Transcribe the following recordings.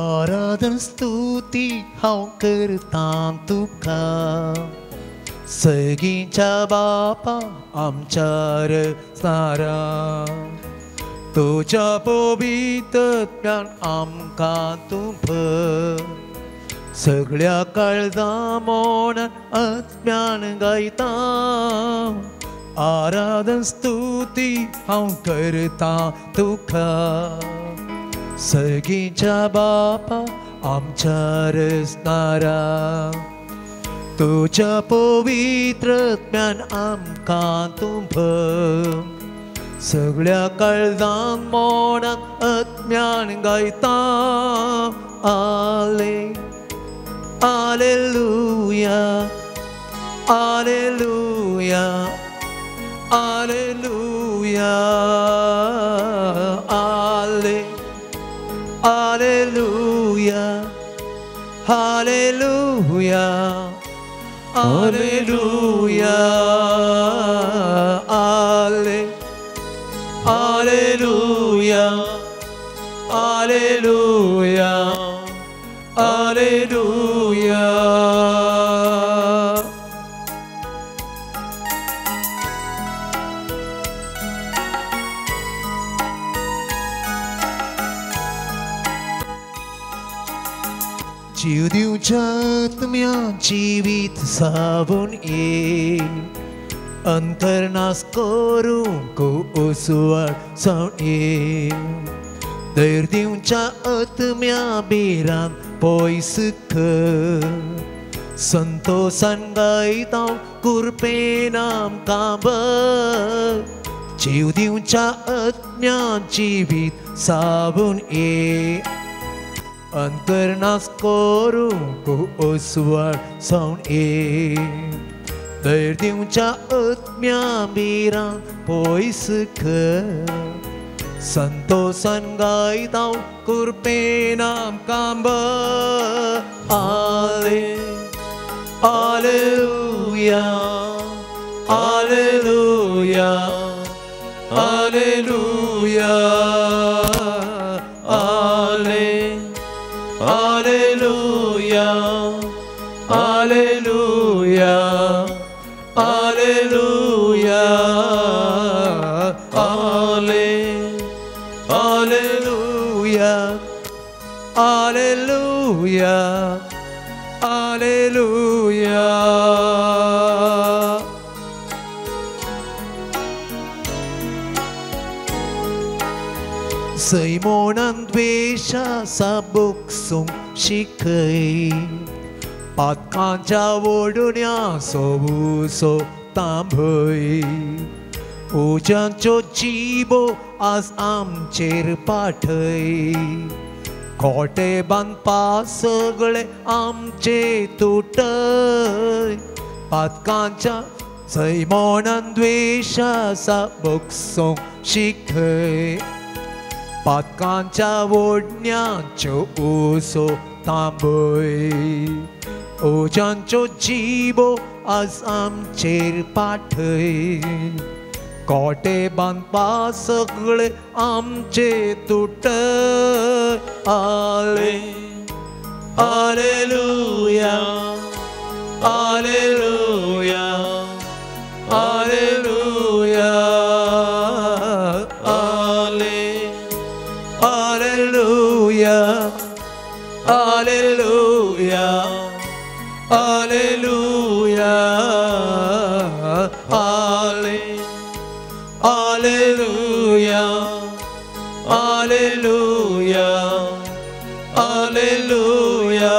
आराधन स्तुती हांव करतां तुका सगळींच्या बापा आमच्या रस्तारा तुझ्या पवित्रत्वान आमकां तूं भर सगळ्या काळजां मोनान आत्म्यान गायता आराधन स्तुती हांव करतां तुका सगळींच्या बापा आमच्या रस्तारा तुझ्या पवित्रत्वान आमकां तूं भर सगळ्या काळजान मोनान आत्म्यान गायता आले Alleluia, Alleluia, Alleluia, Alle, Alleluia, Alleluia, Alleluia, Alle, Alleluia, Alleluia. Alleluia. जीव दिवच्या आत्म्या जीवित सावून ये अंतर्नास करूंक उसवाड सावन ये धैर्य दिवच्या आत्म्या बेरान पयस कर संतोषान गायता कुरपेन आमकां भर जीव दिवच्या आत्म्या जिवीत सावून ये अंतर्नास करूंक उसवाड सावन ये धैर्य दिवच्या आत्म्या बेरान पयस कर संतोषान गायता कुरपेन आमकां भर आले Alleluia Alleluia Alleluia Alle Alleluia Alleluia Alleluia Alle Alleluia Alleluia Alleluia सैमोनान द्वेषा साबुकसूंक शिकय पातकांच्या वडुण्या सोवुसो तांबय उज्यांच्यो जिबो आज आमचेर पाठय खोटे बांदपा सगळे आमचे तुटय पातकांच्या सैमोनान द्वेषा साबुकसूंक शिकय पातकांच्या वडण्यांच्यो उसो तांबय उज्यांच्यो जिबो आज आमचेर पाठय कोटे बांदपा सगळे आमचे तुटय आले Alleluia Alleluia Alleluia Alle Alleluia Alleluia Alleluia Alle Alleluia Alleluia Alleluia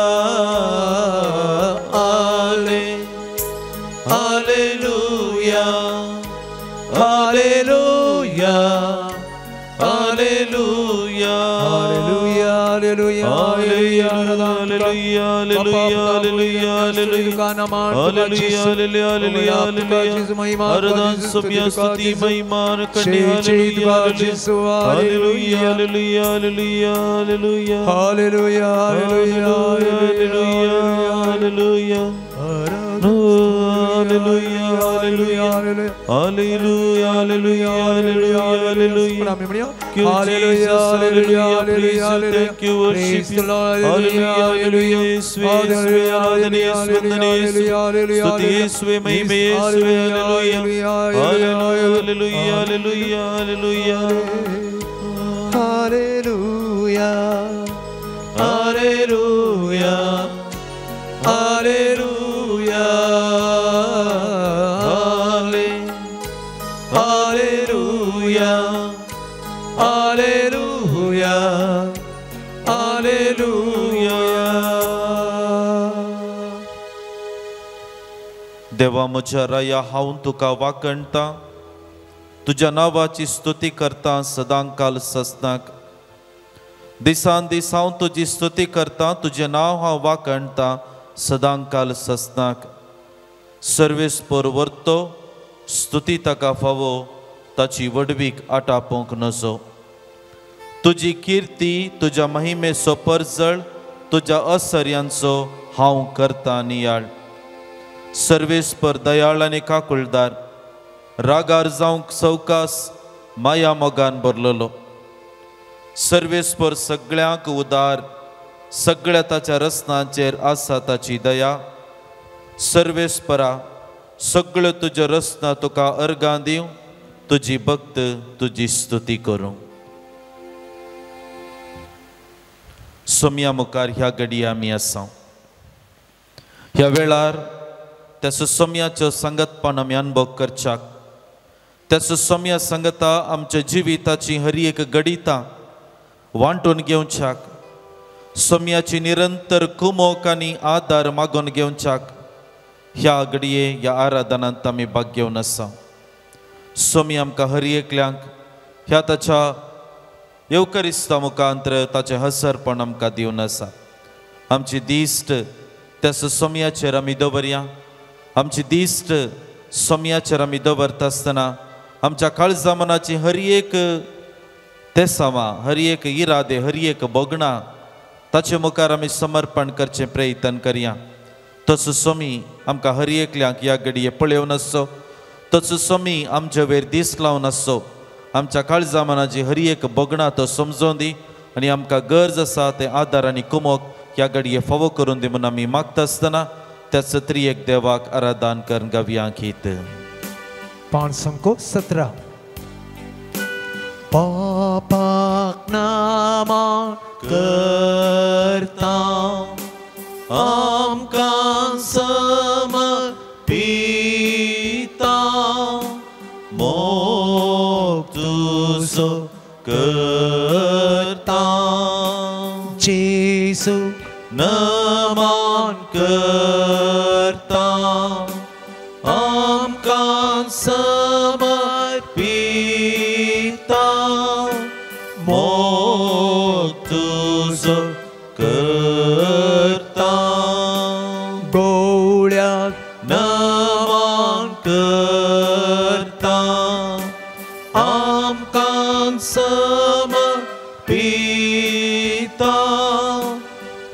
Alle Alleluia Alleluia Alleluia Alleluia Alleluia Alleluia Alleluia Alleluia Alleluia Alleluia Aradhan samya stuti महिमान करने Alleluia Alleluia Alleluia Alleluia Alleluia Alleluia Alleluia Alleluia hallelujah, hallelujah, hallelujah, hallelujah. Hallelujah, hallelujah, hallelujah. Thank you, worship you. Hallelujah, hallelujah. Yeswe, Yeswe, आराधना यीशु, वंदना यीशु, स्तुति यीशु, महिमा यीशु, hallelujah, hallelujah, hallelujah, hallelujah, hallelujah, hallelujah, hallelujah, hallelujah, hallelujah, hallelujah. देवा म्हज्या राया हांव तुका वाकणटा, तुज्या नांवाची स्तुती करता सदांकाल ससनाक. दिसान दीस हांव तुजी स्तुती करता, तुजें नांव हांव वाकणटा सदांकाल ससनाक. सर्वेस्पर वर्तो स्तुती ताका फावो, ताची वडवीक आटापोवंक नजो. तुजी किर्ती, तुज्या महिमेचो परजळ, तुज्या असर्यांचो हांव करता नियाळ. सर्वेस्पर दयाळ आनी काकुळदार, रागार जावंक सवकास माया मोगान भरलेलो. सर्वेस्पर सगळ्यांक उदार, सगळ्या ताच्या रस्नांचेर आसा ताची दया. सर्वेस्परा सगळ्यो तुज्यो रस्ना तुका अर्गां दिवं, तुजी भक्त तुजी स्तुती करूं. सोम्या मुखार ह्या घडये आमी आसा. ह्या वेळार त्याचो सोम्याचो संगतपण आमी अनुभव करच्याक, त्याचो सोम्या संगता आमच्या जिविताची हर एक गडितां वांटून घेवच्याक, सोम्याची निरंतर कुमोक आनी आदार मागून घेवच्याक ह्या घडये ह्या आराधनांत आमी भाग घेवन आसा. सोमी आमकां हर एकल्यांक ह्या ताच्या येवकरिस्ता मुखांतर ताचें हसरपण आमकां दिवन आसा. आमची दिश्ट त्याच सोम्याचेर आमी दवरया. आमची दिश्ट सोम्याचेर आमी दवरता आसतना आमच्या काळजा मनाची हर एक तेसावां, हर एक इरादे, हर एक बोगणां ताचे मुखार आमी समर्पण करचें प्रयत्न करया. तसो सोमी आमकां हर एकल्यांक ह्या घडये पळयोवन आसो, तसो सोमी आमचे वयर दीस लावन आसो. आमच्या काळजा मनाची हर एक बोगणां तो समजोवन दी आनी आमकां गरज आसा ते आदार आनी कुमोक ह्या घडये फावो करून दी म्हणून आमी मागता आसतना त्याच त्रिएक देवाक आराधन करून गावया गीत. 517 पापाक नामान करता आमकां समर्पिता, मोग तुजो करता. जेसू नमन करता आमकां समर्पिता, मोग तुजो करता. गवळ्याक नमन करता आमकां समर्पिता,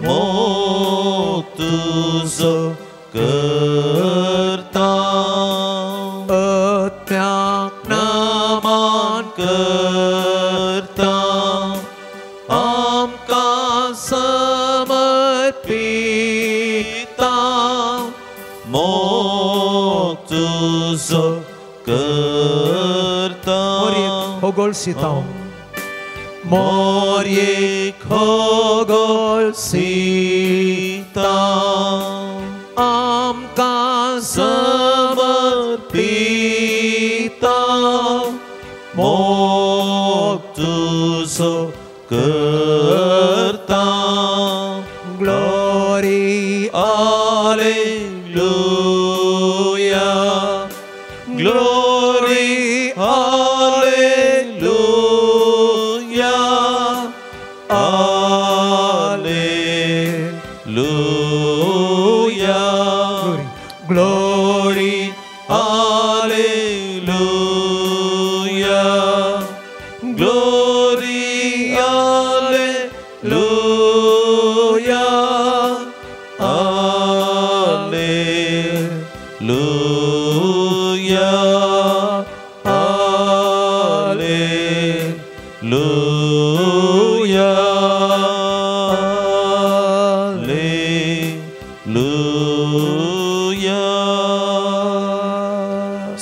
मोग तुजो करता. आत्म्याक नमन करता आमकां समर्पिता, मोग तुजो करता. होगोल सितांव मोर्येक होगोल सीता आमकां समर्पिता, मोग तुजो करता. Glory Alleluia, glory, Alleluia, Alleluia, glory, Alleluia, glory, Alleluia, Alleluia.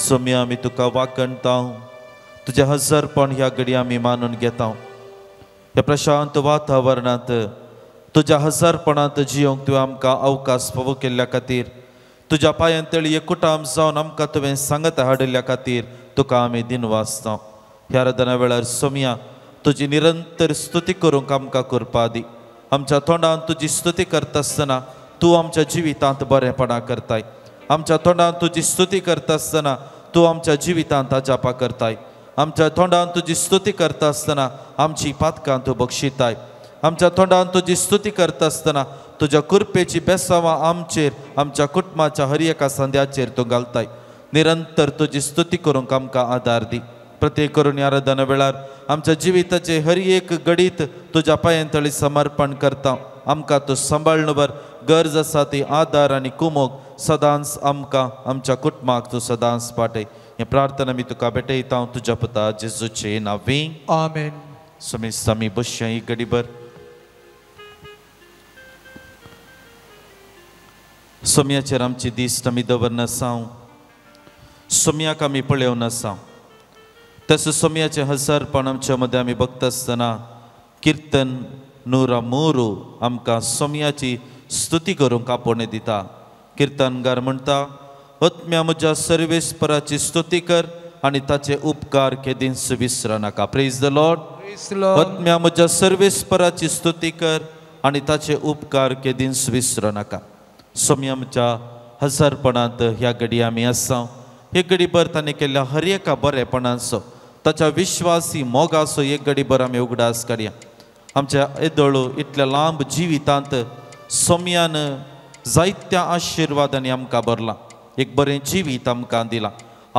सोम्या आमी तुका वाकणता तुझे हजरपण ह्या घडी आमी मानून घेता ह्या प्रशांत वातावरणांत तुझ्या हजरपणांत जियोंक तुवें आमकां अवकाश फावो केल्ल्या खातीर तुज्या पांयांतळी एकूटाम जावन आमकां तुवें सांगत हाडिल्ल्या खातीर तुका आमी दिनवासता ह्या आराधना वेळार सोम्या तुजी निरंतर स्तुती करूंक आमकां करपा दी आमच्या तोंडान तुजी स्तुती करता आसतना तूं आमच्या जिवितांत बरेपणां करताय आमच्या तोंडान तुजी स्तुती करता आसतना तूं आमच्या जिवितांत जापा करताय आमच्या तोंडान तुजी स्तुती करता आसतना आमची पातकां तूं बक्षिताय आमच्या तोंडान तुजी स्तुती करता आसतना तुज्या कृपेची बेसांवां आमचेर आमच्या कुटुंबाच्या हर एका संद्याचेर तूं घालताय निरंतर तुजी स्तुती करूंक आमकां आदार दी प्रत्येक करून ह्या आराधना वेळार आमच्या जिविताचे हर एक घडीत तुज्या पांयांतळी समर्पण करता आमकां तूं सांबाळणवर गरज आसा ती आदार आनी कुमोग सदांच आमकां आमच्या कुटुंबाक तूं सदांच पाठय हे प्रार्थना मी तुका भेटयता तुज्या पुता जेजूचे नांवी आमेन. समेस्त आमी बसया एक घडीभर सोम्याचेर आमची दिश्ट आमी दवरनासा सोम्याक आमी पळयोवन आसा तसो सोम्याचे हजरपण आमच्या मदें आमी बघता आसतना किर्तन नूरा मोरू आमकां सोम्याची स्तुती करूंक आपोवणें दिता किर्तनगार म्हणटा आत्म्या म्हज्या सर्वेस्पराची स्तुती कर आनी ताचे उपकार केदींच विसर नाका प्रेज द लॉर्ड आत्म्या म्हज्या सर्वेस्पराची स्तुती कर आनी ताचे उपकार केदींच विसर नाका सोम्या आमच्या हजरपणांत ह्या घडी आमी आसा एक घडीभर ताणें केल्ल्या हर एका बरेपणाचो ताच्या विश्वासी मोगाचो एक घडीभर आमी उगडास काडया आमच्या येदोळू इतल्या लांब जिवितांत सोम्यान जायत्या आशिर्वादांनी आमकां भरला एक बरें जिवीत आमकां दिलां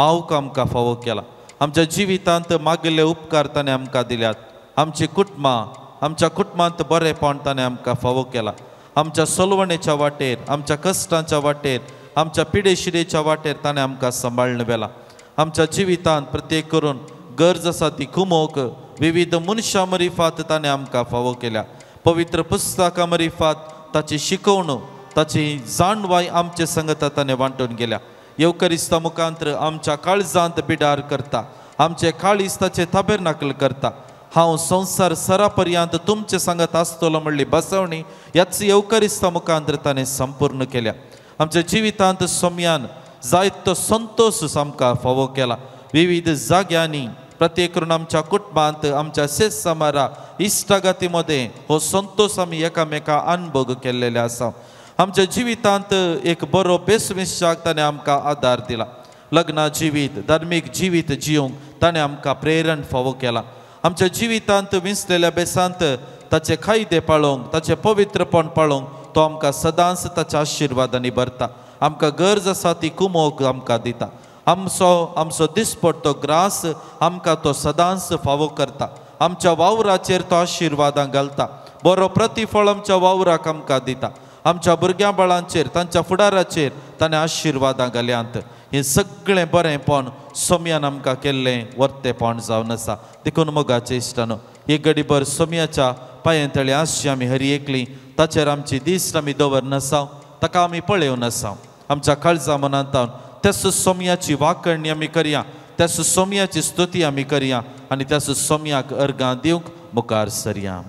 आवक आमकां फावो केला आमच्या जिवितांत मागिल्ले उपकार ताणें आमकां दिल्यात आमची कुटुंबां आमच्या कुटुंबांत बरेपण ताणें आमकां फावो केला आमच्या सोलवणेच्या वाटेर आमच्या कश्टांच्या वाटेर आमच्या पिडेशिडेच्या वाटेर ताणें आमकां सांबाळून व्हेला आमच्या जिवितांत प्रत्येक करून गरज आसा ती कुमोक विविध मनशां मरिफात ताणें आमकां फावो केल्या पवित्र पुस्तकां मरिफात ताची शिकवणूक ताची जाणवाय आमचे संगता ताणें वांटून गेल्या येवकरिस्ता मुखांतर आमच्या काळजांत बिडार करता आमचे काळीज ताचे ताबेरनाकल करता हांव संवसार सरा पर्यंत तुमचे सांगत आसतलो म्हणली बसवणी ह्याच येवकरिस्ता मुखांतर ताणें संपूर्ण केल्या आमच्या जिवितांत सोम्यान जायतो संतोष आमकां फावो केला विविध जाग्यांनी प्रत्येक करून आमच्या कुटुंबांत आमच्या शेत समारा इश्टागती मदें हो संतोष आमी एकामेका अनुभव केल्लेले आसा आमच्या जिवितांत एक बरो बेसविश्वाक ताणें आमकां आदार दिला लग्ना जिवीत धार्मीक जिवीत जियोंक ताणें आमकां प्रेरण फावो केला आमच्या जिवितांत विंचलेल्या बेसांत ताचे कायदे पाळोवंक ताचे पवित्रपण पाळोवंक तो आमकां सदांच ताच्या आशिर्वादांनी भरता आमकां गरज आसा ती कुमोक आमकां दिता आमचो दिसपट्टो ग्रास आमकां तो सदांच फावो करता आमच्या वावराचेर तो आशिर्वादां घालता बरो प्रतिफळ आमच्या वावराक आमकां दिता आमच्या भुरग्यां बाळांचेर तांच्या फुडाराचेर ताणें आशिर्वादां घाल्यांत हें सगळें बरेंपण सोम्यान आमकां केल्लें वर्तेपण जावन आसा देखून मोगाचे इश्टानो एक घडीभर सोम्याच्या पांयांतळी आसची आमी हरी एकली ताचेर आमची दिश्ट आमी दवरनासा ताका आमी पळयोवन आसा आमच्या काळजा मनांत त्यास सोम्याची वाकणणी आमी करया त्यास सोम्याची स्तुती आमी करया आनी त्यास सोम्याक अर्गां दिवंक मुखार सरया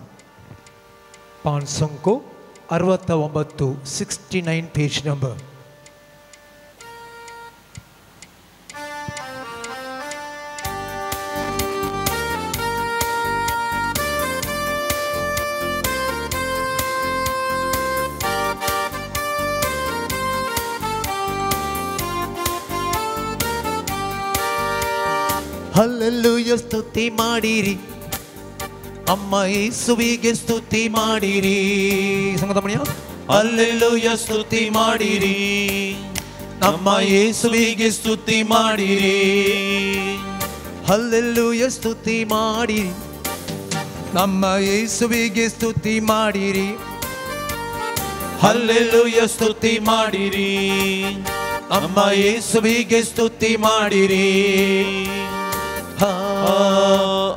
पान संको 69 69 पेज नंबर ಹಲ್ಲೆಲೂಯಾ ಸ್ತುತಿ ಮಾಡಿರಿ ಅಮ್ಮ ಯೇಸುವಿಗೆ ಸ್ತುತಿ ಮಾಡಿರಿ ಸಂಗತಮಣಿಯ ಹಲ್ಲೆಲೂಯಾ ಸ್ತುತಿ ಮಾಡಿರಿ ನಮ್ಮ ಯೇಸುವಿಗೆ ಸ್ತುತಿ ಮಾಡಿರಿ ಹಲ್ಲೆಲೂಯಾ ಸ್ತುತಿ ಮಾಡಿರಿ ನಮ್ಮ ಯೇಸುವಿಗೆ ಸ್ತುತಿ ಮಾಡಿರಿ ಹಲ್ಲೆಲೂಯಾ ಸ್ತುತಿ ಮಾಡಿರಿ ನಮ್ಮ ಯೇಸುವಿಗೆ ಸ್ತುತಿ ಮಾಡಿರಿ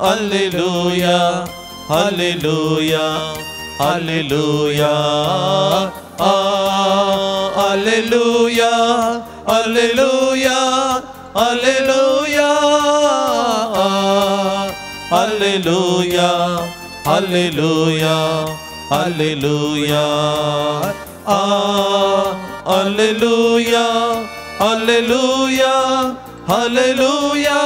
Alleluia, Alleluia, Alleluia. Alleluia, Alleluia, Alleluia. Alleluia, Alleluia, Alleluia. Alleluia, Alleluia, Alleluia.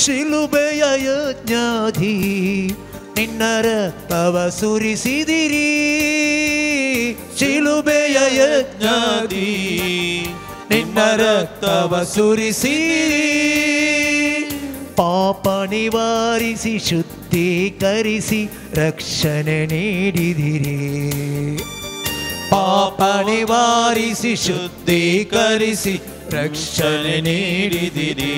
ಶಿಲುಬೆಯ ಯಜ್ಞಾಧಿ ನಿನ್ನ ರಕ್ತವ ಸುರಿಸಿದಿರಿ. ಶಿಲುಬೆಯ ಯಜ್ಞಾಧಿ ನಿನ್ನ ರಕ್ತವ ಸುರಿಸಿರಿ. ಪಾಪ ನಿವಾರಿಸಿ ಶುದ್ಧೀಕರಿಸಿ ರಕ್ಷಣೆ ನೀಡಿದಿರಿ. ಪಾಪ ನಿವಾರಿಸಿ ಶುದ್ಧೀಕರಿಸಿ ರಕ್ಷಣೆ ನೀಡಿದಿರಿ.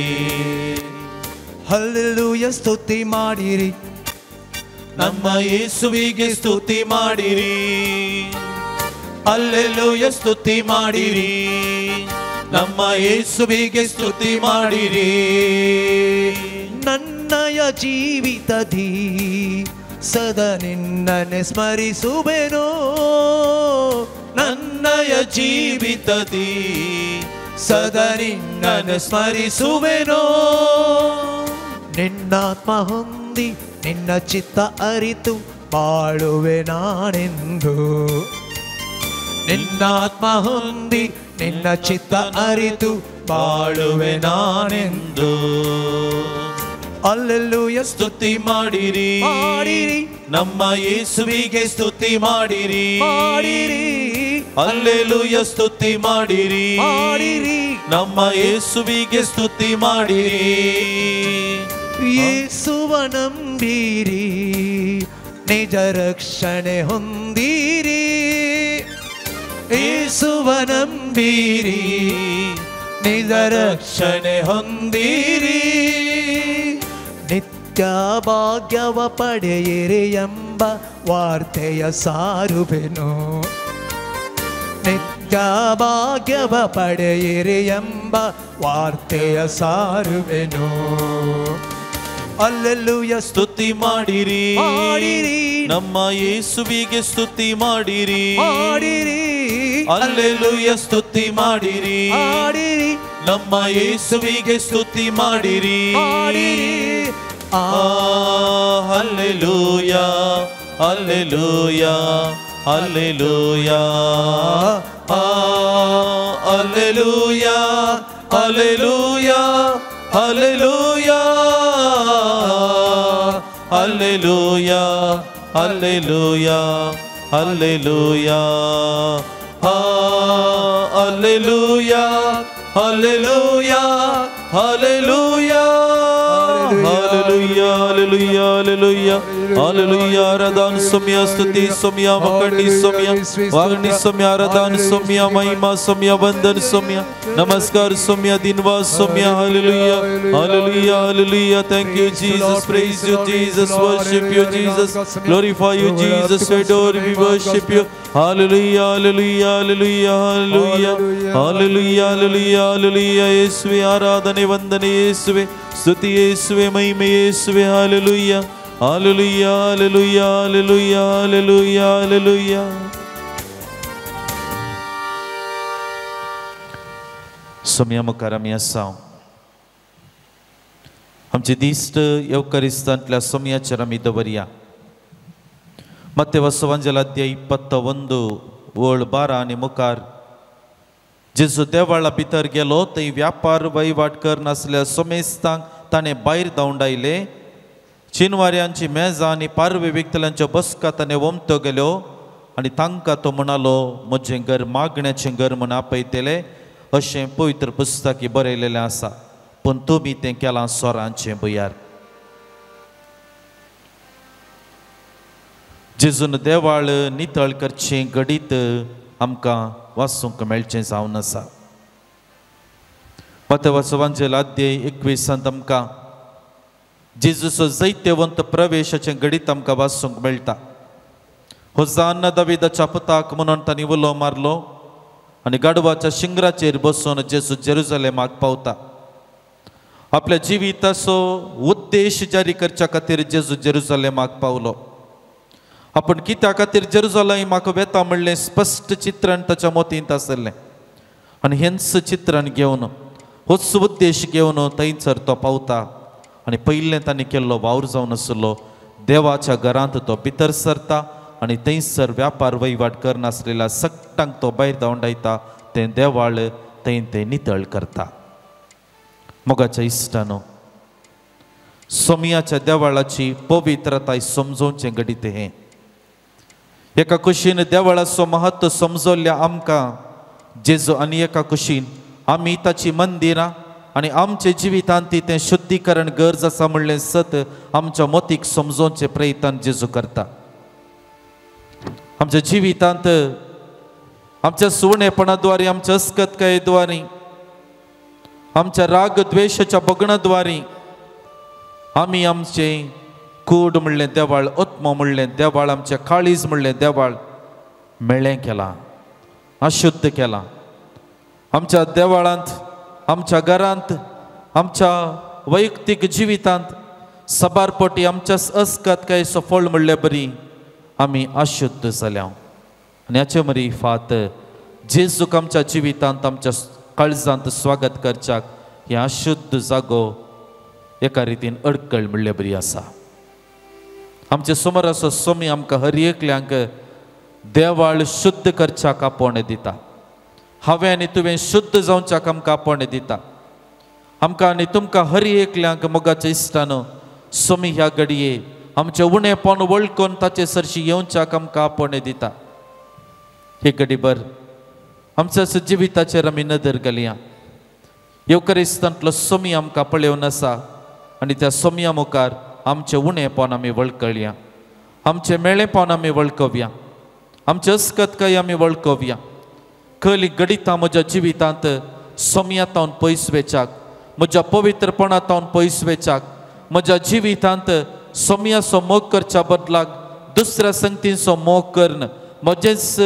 ಹಲ್ಲೆಲೂಯ ಸ್ತುತಿ ಮಾಡಿರಿ, ನಮ್ಮ ಯೇಸುವಿಗೆ ಸ್ತುತಿ ಮಾಡಿರಿ. ಹಲ್ಲೆಲೂಯ ಸ್ತುತಿ ಮಾಡಿರಿ, ನಮ್ಮ ಯೇಸುವಿಗೆ ಸ್ತುತಿ ಮಾಡಿರಿ. ನನ್ನಯ ಜೀವಿತದಿ ಸದಾ ನಿನ್ನನೆ ಸ್ಮರಿಸುವೆನೋ. ನನ್ನಯ ಜೀವಿತದಿ ಸದಾ ನಿನ್ನನ್ನು ಸ್ಮರಿಸುವೆನೋ. ನಿನ್ನಾತ್ಮ ಹೊಂದಿ ನಿನ್ನ ಚಿತ್ತ ಅರಿತು ಬಾಳುವೆ ನಾನೆಂದು. ನಿನ್ನಾತ್ಮ ಹೊಂದಿ ನಿನ್ನ ಚಿತ್ತ ಅರಿತು ಬಾಳುವೆ ನಾನೆಂದು. ಅಲ್ಲೆಲ್ಲೂಯ ಸ್ತುತಿ ಮಾಡಿರಿ, ಮಾಡಿರಿ. ನಮ್ಮ ಯೇಸುವಿಗೆ ಸ್ತುತಿ ಮಾಡಿರಿ, ಮಾಡಿರಿ. ಅಲ್ಲೆಲ್ಲೂಯ ಸ್ತುತಿ ಮಾಡಿರಿ, ಮಾಡಿರಿ. ನಮ್ಮ ಯೇಸುವಿಗೆ ಸ್ತುತಿ ಮಾಡಿರಿ. ಯೇಸುವ ನಂಬಿರಿ, ನಿಜ ರಕ್ಷಣೆ ಹೊಂದಿರಿ. ಯೇಸುವ ನಂಬಿರಿ, ನಿಜ ರಕ್ಷಣೆ ಹೊಂದಿರಿ. ನಿತ್ಯ ಭಾಗ್ಯವ ಪಡೆಯಿರಿ ಎಂಬ ವಾರ್ತೆಯ ಸಾರುವೆನು. ನಿತ್ಯ ಭಾಗ್ಯವ ಪಡೆಯಿರಿ ಎಂಬ ವಾರ್ತೆಯ ಸಾರುವೆನು. ಅಲ್ಲೆಲ್ಲೂಯ ಸ್ತುತಿ ಮಾಡಿರಿ, ಮಾಡಿರಿ. ನಮ್ಮ ಯೇಸುವಿಗೆ ಸ್ತುತಿ ಮಾಡಿರಿ, ಮಾಡಿರಿ. ಅಲ್ಲೆಲ್ಲೂಯ ಸ್ತುತಿ ಮಾಡಿರಿ, ಮಾಡಿರಿ. ನಮ್ಮ ಯೇಸುವಿಗೆ ಸ್ತುತಿ ಮಾಡಿರಿ, ಮಾಡಿರಿ. ಹಲ್ಲೆಲೂಯ, ಹಲ್ಲೆಲೂಯ, ಹಲ್ಲೆಲೂಯ, ಹಲ್ಲೆಲೂಯ, ಹಲ್ಲೆಲೂಯ, ಹಲ್ಲೆಲೂಯ, ಹಲ್ಲೆಲೂಯ, ಹಲ್ಲೆಲೂಯ, ಹಲ್ಲೆಲೂಯ, ಹಲ್ಲೆಲೂಯ, ಹಲ್ಲೆಲೂಯ, ಹಲ್ಲೆಲೂಯ, ಹಲ್ಲೆಲೂಯ, ಹಲ್ಲೆಲೂಯ, ಹಲ್ಲೆಲೂಯ, ಹಲ್ಲೆಲೂಯ. ಆರಾಧನ ಸೌಮ್ಯ, ಸ್ತುತಿ ಸೌಮ್ಯ, ಮಕಂಡಿ ಸೌಮ್ಯ, ವಾಗ್ನಿ ಸೌಮ್ಯ, ಆರಾಧನ ಸೌಮ್ಯ, ಮಹಿಮಾ ಸೌಮ್ಯ, ವಂದನ ಸೌಮ್ಯ, ನಮಸ್ಕಾರ ಸೌಮ್ಯ, ದಿನವಾಸ ಸೌಮ್ಯ. ಹಲ್ಲೆಲೂಯ, ಹಲ್ಲೆಲೂಯ, ಹಲ್ಲೆಲೂಯ. Thank you Jesus, praise you Jesus, worship you Jesus, glorify you Jesus, adore you, we worship you. Hallelujah, hallelujah, hallelujah, hallelujah, hallelujah, hallelujah, hallelujah. ಯೇಸುವೆ ಆರಾಧನೆ, ವಂದನೆ ಯೇಸುವೆ, ಸ್ತುತಿ ಯೇಸುವೆ, ಮಹಿಮೆ ಯೇಸುವೆ. Hallelujah, hallelujah, hallelujah, hallelujah, hallelujah, hallelujah. Somia karamiação. आमचे दिस्ट येवकरिस्तांतल्या सोमयाच्या रमिदवरिया ಮತ್ತೆ वसवांजलाध्याय 21 ओळ 12 आणि मुखार जेजू देवाळा भितर गेलो थंय व्यापार वहिवाट करनासल्या सोमेस्तांक ताणें भायर धांवडायले. चिनवाऱ्यांची मेजां आनी पारवे विकतल्यांच्यो बसका ताणें वमत्यो गेल्यो आनी तांकां तो म्हणालो, म्हजें घर मागण्याचें घर म्हूण आपयतले अशें पवित्र पुस्तकी बरयलेलें आसा, पूण तुमी तें केलां सोरांचें बुयार. जेजून देवाळ नितळ करचें घडीत आमकां वाचूंक मेळचें जावन आसा. वचवांजलाध्याय 21 आमकां जेजूचो जैत्यवंत प्रवेशाचें घडीत आमकां वाचूंक मेळटा. होसाना दाविदाच्या पुताक म्हणून तांणी उलो मारलो, आनी गाडवाच्या शिंगराचेर बसून जेजू जेरुसलेमाक पावता. आपल्या जिविताचो उद्देश जारी करच्या खातीर जेजू जेरुसलेमाक पावलो. आपण कित्या खातीर जेरुसलेमाक वेता म्हणलें स्पश्ट चित्रण ताच्या मोतींत आसलें आनी हेंच चित्रण घेवन होच उद्देश घेवन थंयसर तो पावता. आनी पयलें तांणी केल्लो वावर जावन आसलो देवाच्या घरांत तो भितर सरता आनी थंयसर व्यापार वहिवाट करनासलेल्या सगळ्यांक तो भायर धांवडायता. तें देवाळ थंय तें नितळ करता. मोगाच्या इश्टानो, सोमयाच्या देवाळाची पवित्रताय समजोवचें घडीत हें. एका कुशीन देवाळाचो महत्व समजोल्ल्या आमकां जेजू आनी एका कुशीन आमी ताची मंदिरां आनी आमचे जिवितांत तें शुद्धीकरण गरज आसा म्हणलें सत आमच्या मोतीक समजोवचे प्रयत्न जेजू करता. आमच्या जिवितांत आमच्या सुवणेपणाद्वारे, आमच्या अस्कतकायेद्वारे, आमच्या राग द्वेषाच्या बगणाद्वारे आमी आमचें कूड म्हणलें देवाळ, आत्मो म्हणलें देवाळ, आमचें काळीज म्हणलें देवाळ मेळ्ळें केलां, अशुद्ध केलां. आमच्या देवाळांत, आमच्या घरांत, आमच्या वैयक्तीक जिवितांत सबारपटी आमच्या अस्कतकायेचो फळ म्हणलें बरी आमी अशुद्ध जाल्या. आनी हाचे मरी फात जेजूक आमच्या जिवितांत, आमच्या काळजांत स्वागत करच्याक हे अशुद्ध जागो एका रितीन अडकळ म्हणले बरी आसा. आमचे समोर असो सोमी आमकां हर एकल्यांक देवाळ शुद्ध करच्याक आपोवणें दिता. हांवें आनी तुवें शुद्ध जावच्याक आमकां आपोवणें दिता. आमकां आनी तुमकां हर एकल्यांक मोगाच्या इश्टानो सोमी ह्या घडये आमचें उणेपण वळखून ताचे सरशी येवच्याक आमकां आपोवणें दिता. हे घडीभर आमच्या जिविताचेर आमी नदर घालया. येवकारिस्तांतलो सोमी आमकां पळयोवन आसा आनी त्या सोमया मुखार आमचें उणेपण आमी वळखया, आमचें मेळेपण आमी वळखुया, आमचे अस्कतकाय आमी वळखुया. खंय घडीत म्हज्या जिवितांत सोमयातावन पयस वेचाक, म्हज्या पवित्रपणातावन पयस वेचाक, म्हज्या जिवितांत सोमयाचो मोग करच्या बदलाक दुसऱ्या संगतींचो मोग करन, म्हजेच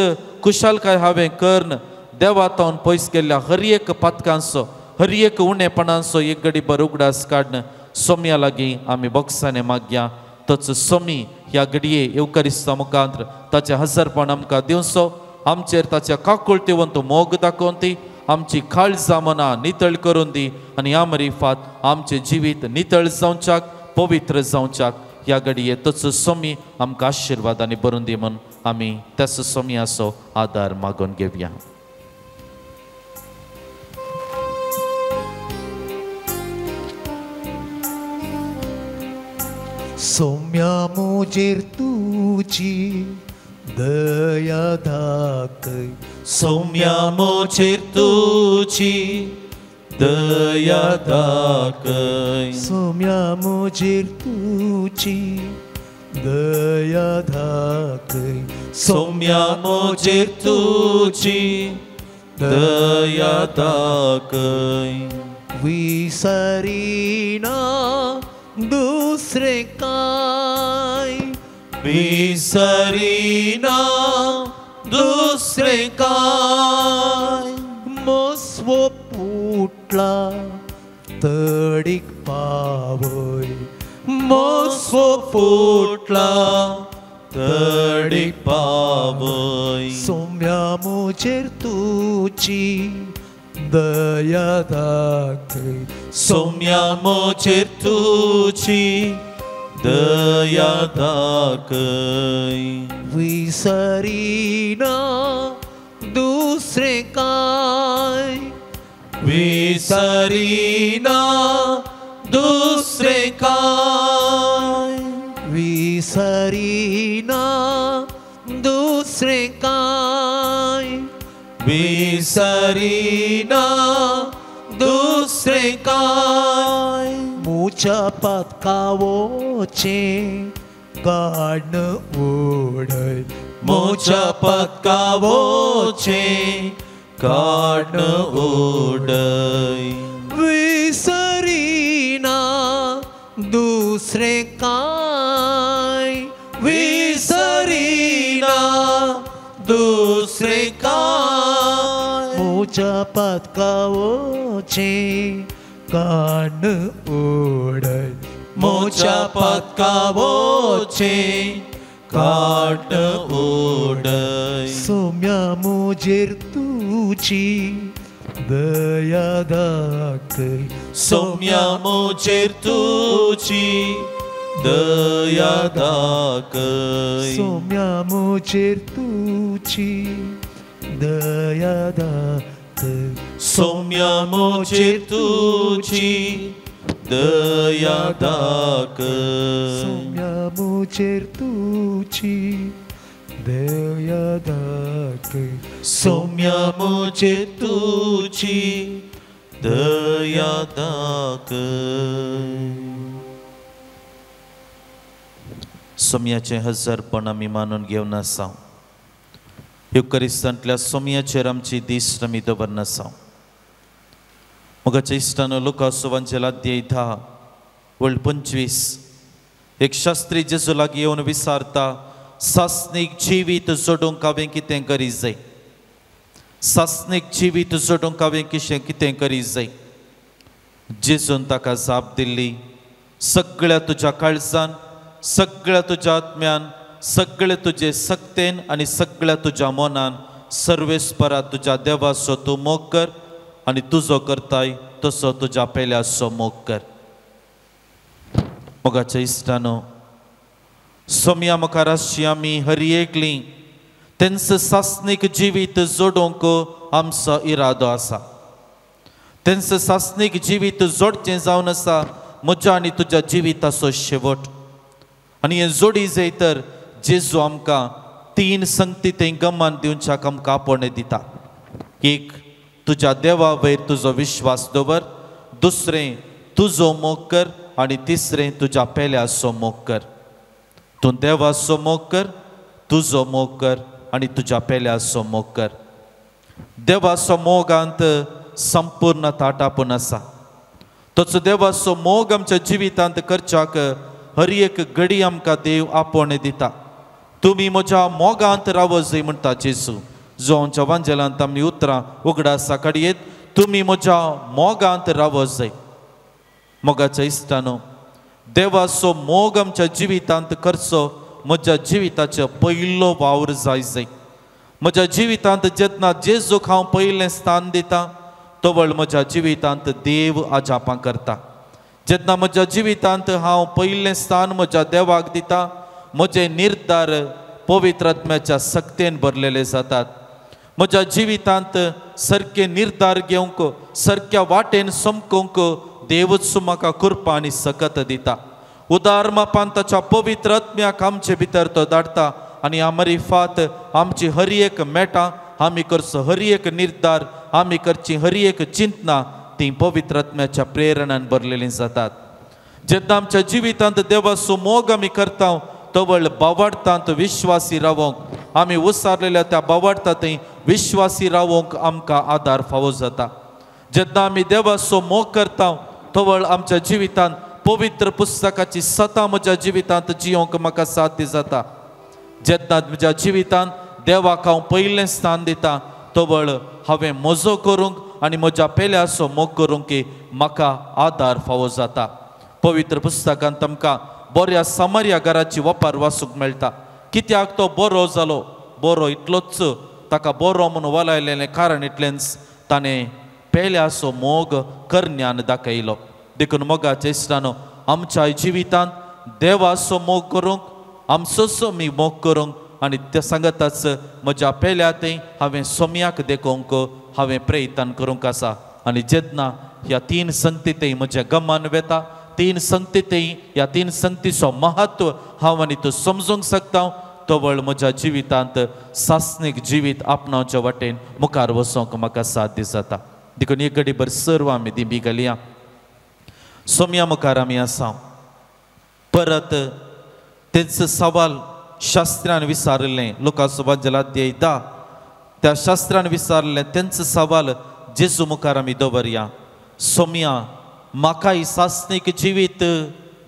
कुशालकाय हांवें करन देवातावन पयस गेल्ल्या हर एक पातकांचो, हर एक उणेपणांचो एक घडीभर उगडास काडन सोमया लागीं आमी बोगसाने मागया. तोच सोमी ह्या घडये येवकारिस्ता मुखांतर ताचें हजरपण आमकां दिवचो, आमचेर ताच्या काकुळतेवंत मोग दाखोवन ती आमची काळजां मनां नितळ करून दी आनी ह्या मरिफात आमचें जिवीत नितळ जावच्याक, पवित्र जावच्याक ह्या घडये तोच सोमी आमकां आशिर्वादांनी भरून दी म्हूण आमी त्याच सोमयाचो आदार मागून घेवया. सौम्या मुजेर तुजी दया दाखय, सौम्या मुजेर तुजी दया दाखय, सौम्या मुजेर तुजी दया दाखय, सौम्या मुजेर तुजी दया दाखय. विसरिना दुसरे काय, विसरिना दुसरे काय, मोसवो फुटला तडीक पावय, मोसवो फुटला तडीक पावय. सौम्या मुजेर तुजी दया दाखय, सौम्या मुजेर तुजी दया दाखय. विसरिना दुसरे काय, विसरिना दुसरे काय, विसरिना दुसरे काय, विसरिना दुसरे काय. मुझ्या पत्कावोचे काढ ओढय, मोच्या पत्कावोचे काढ ओढय. विसरिना दुसरे काय, विसरिना दुसरे काय, मोच्या पातकावोचे कान ओडय मोच्या पातकावोचे काट ओडय सोम्या मोजेर तुची दया दाखय सोम्या मोचेर तुची दया दाखय सोम्या मोजेर तुची दया दाखय सोम्या मोचेर तुची दया दाखय सोम्या मोजेर तुची दया दाखय सोम्या मोचेर तुची दया दाखय सोम्याचे हजारपण आमी मानून घेवन आसा युकरिस्तांतल्या सोम्याचेर आमची दिश्ट आमी दवरन आसा मोगाच्या इश्टानो लुकास एवांजेलाध्याय 10 वळी 25 एक शास्त्री जेजू लागीं येवन विचारता सासणीक जिवीत जोडूंक हांवें कितें करी जाय सासणीक जिवीत जोडूंक हांवें कितें करी जाय जेजून ताका जाप दिल्ली सगळ्या तुज्या काळजान सगळ्या तुज्या आत्म्यान सगळे तुजे सक्तेन आनी सगळ्या तुज्या मनान सर्वेस्परा तुज्या देवाचो तूं मोग कर आनी तुजो करताय तसो तुज्या पेल्याचो मोग कर मोगाच्या इश्टानो सोम्या मुखार आसची आमी हर एकलीं तेंच सासणीक जिवीत जोडूंक आमचो इरादो आसा तेंच सासणीक जिवीत जोडचें जावन आसा म्हज्या आनी तुज्या जिविताचो शेवट आनी हें जोडी जाय तर जेजू आमकां 3 संगती थंय गमान दिवच्याक आमकां आपणे दिता एक तुज्या देवा वयर तुजो विश्वास दवर दुसरें तुजो मोग कर आनी तिसरें तुज्या पेल्याचो मोग कर तूं देवाचो मोग कर तुजो मोग कर आनी तुज्या पेल्याचो मोग कर देवाचो मोगांत संपूर्ण ताटापूण आसा तोचो देवाचो मोग आमच्या जिवितांत करच्याक हर एक घडी आमकां देव आपणे दिता तुमी म्हज्या मोगांत राव जय म्हणटा जेजू जो आमच्या वांजेलांत आमी उतरां उगडा साकडयेत तुमी म्हज्या मोगांत राव जय मोगाच्या इश्टानो देवाचो मोग आमच्या जिवितांत करचो म्हज्या जिविताचो पयलो वावर जाय जाय म्हज्या जिवितांत जेन्ना जेजूक हांव पयलें स्थान दिता तवळ म्हज्या जिवितांत देव आजापां करता जेन्ना म्हज्या जिवितांत हांव पयलें स्थान म्हज्या देवाक दिता म्हजे निर्धार पवित्र आत्म्याच्या सक्तेन भरलेले जातात म्हज्या जिवितांत सारके निर्धार घेवंक सारक्या वाटेन समकूंक देवच म्हाका कृपा आनी सकत दिता उदार मापान ताच्या पवित्र आत्म्याक आमचे भितर तो धाडटा आनी आमरी फात आमची हर एक मेटां आमी करचो हर एक निर्धार आमी करची हर एक चिंतना ती पवित्र आत्म्याच्या प्रेरणान भरलेली जातात जेन्ना आमच्या जिवितांत देवाचो मोग आमी करता तवळ बावडतांत विश्वासी रावोंक आमी उसारलेल्या त्या बावडता विश्वासी रावोंक आमकां आदार फावो जाता जेन्ना आमी देवाचो मोग करता तवळ आमच्या जिवितांत पवित्र पुस्तकाची सता म्हज्या जिवितांत जियोंक म्हाका साध्य जाता जेन्ना म्हज्या जिवितांत देवाक हांव पयलें स्थान दिता तवळ हांवें म्हजो करूंक आनी म्हज्या पेल्याचो मोग करूंक म्हाका आदार फावो जाता पवित्र पुस्तकांत आमकां बऱ्या समार्या घराची वपार वाचूंक मेळटा कित्याक तो बरो जालो बरो इतलोच ताका बरो म्हणून वलायलेलें कारण इतलेंच ताणें पेल्याचो मोग करण्यान दाखयलो देखून मोगाच्या इश्टानो आमच्या जिवितांत देवाचो मोग करूंक आमचोच मी मोग करूंक आनी त्या सांगताच म्हज्या पेल्यातय हांवें सोम्याक देखूंक हांवें प्रयत्न करूंक आसा आनी जेन्ना ह्या 3 संगतीतय म्हज्या गमान वेता 3 संगतीतय ह्या 3 संगतीचो महत्व हांव आनी तूं समजूंक शकता तवळ म्हज्या जिवितांत सासणीक जिवीत आपणावच्या वाटेन मुखार वचोंक म्हाका साध्य जाता देखून एक घडीभर सर्व आमी दिंबी घालया सोम्या मुखार आमी आसा परत तेंचो सवाल शास्त्रान विचारलें लुकास एवांजेलाध्याय 10 त्या शास्त्रान विचारलें तेंचो सवाल जेजू मुखार आमी दवरया सोम्या म्हाकाय सासणीक जिवीत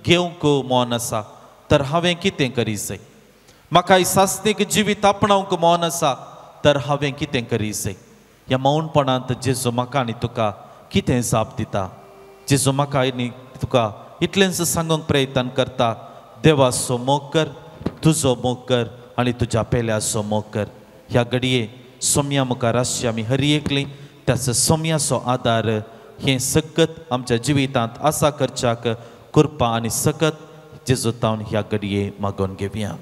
घेवंक मोन आसा तर हांवें कितें करी जाय म्हाकाय सासणीक जिवीत आपणावंक मोन आसा तर हांवें कितें करी जाय ह्या मौनपणांत जेजू म्हाका आनी तुका कितें जाप दिता. जेजू म्हाका आनी तुका इतलेंच सांगूंक प्रयत्न करता. देवाचो मोग कर, तुजो मोग कर आनी तुज्या पेल्याचो मोग कर. ह्या घडये सोम्या मुखार आसची आमी हर एकली त्याचो सोम्याचो आदार हें सगत आमच्या जिवितांत आसा करच्याक कृपा आनी सकत जेजू तावन ह्या घडये मागोवन घेवया.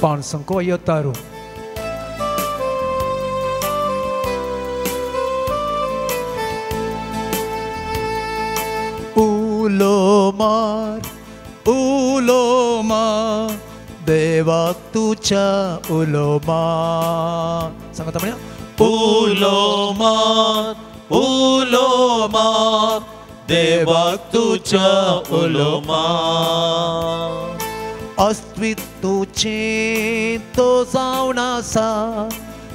Pan sangko ayotaru. Ulomar, देवा तुझ्या उलोमार. सांगा म्हणूया. उलोमार, उलोमार, देवा तुझ्या उलोमार. अस्तित्वचे तो जावन आसा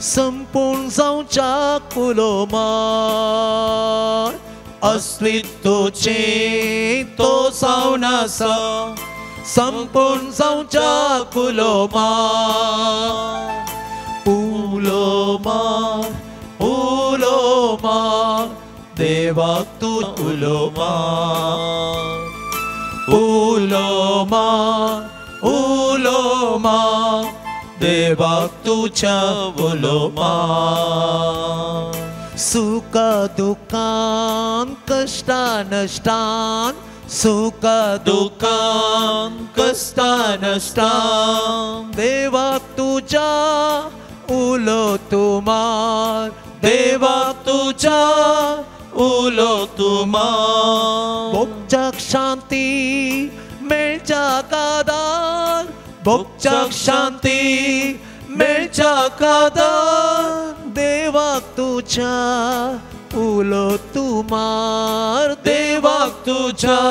संपूर्ण जावच्या उलोमार. अस्तित्वचे तो जावन आसा संपूर्ण जावच्या उलोमार. उलोमार, उलोमार, देवाक तू उलोमार. उलोमार, उलोमार, देवाक तुझ्या उलोमार. सुख दुःखान कष्टा नष्टान, सुख दुःखान कष्टा नष्टान, देवाक तुझ्या उलो तुमार. देवाक तुझ्या उलो तुमार. भोगच्याक शांती मेळच्या कादार, भोगच्याक शांती मेळच्या कादार, देवाक तुझ्या उलो तुमार. देवाक तुझ्या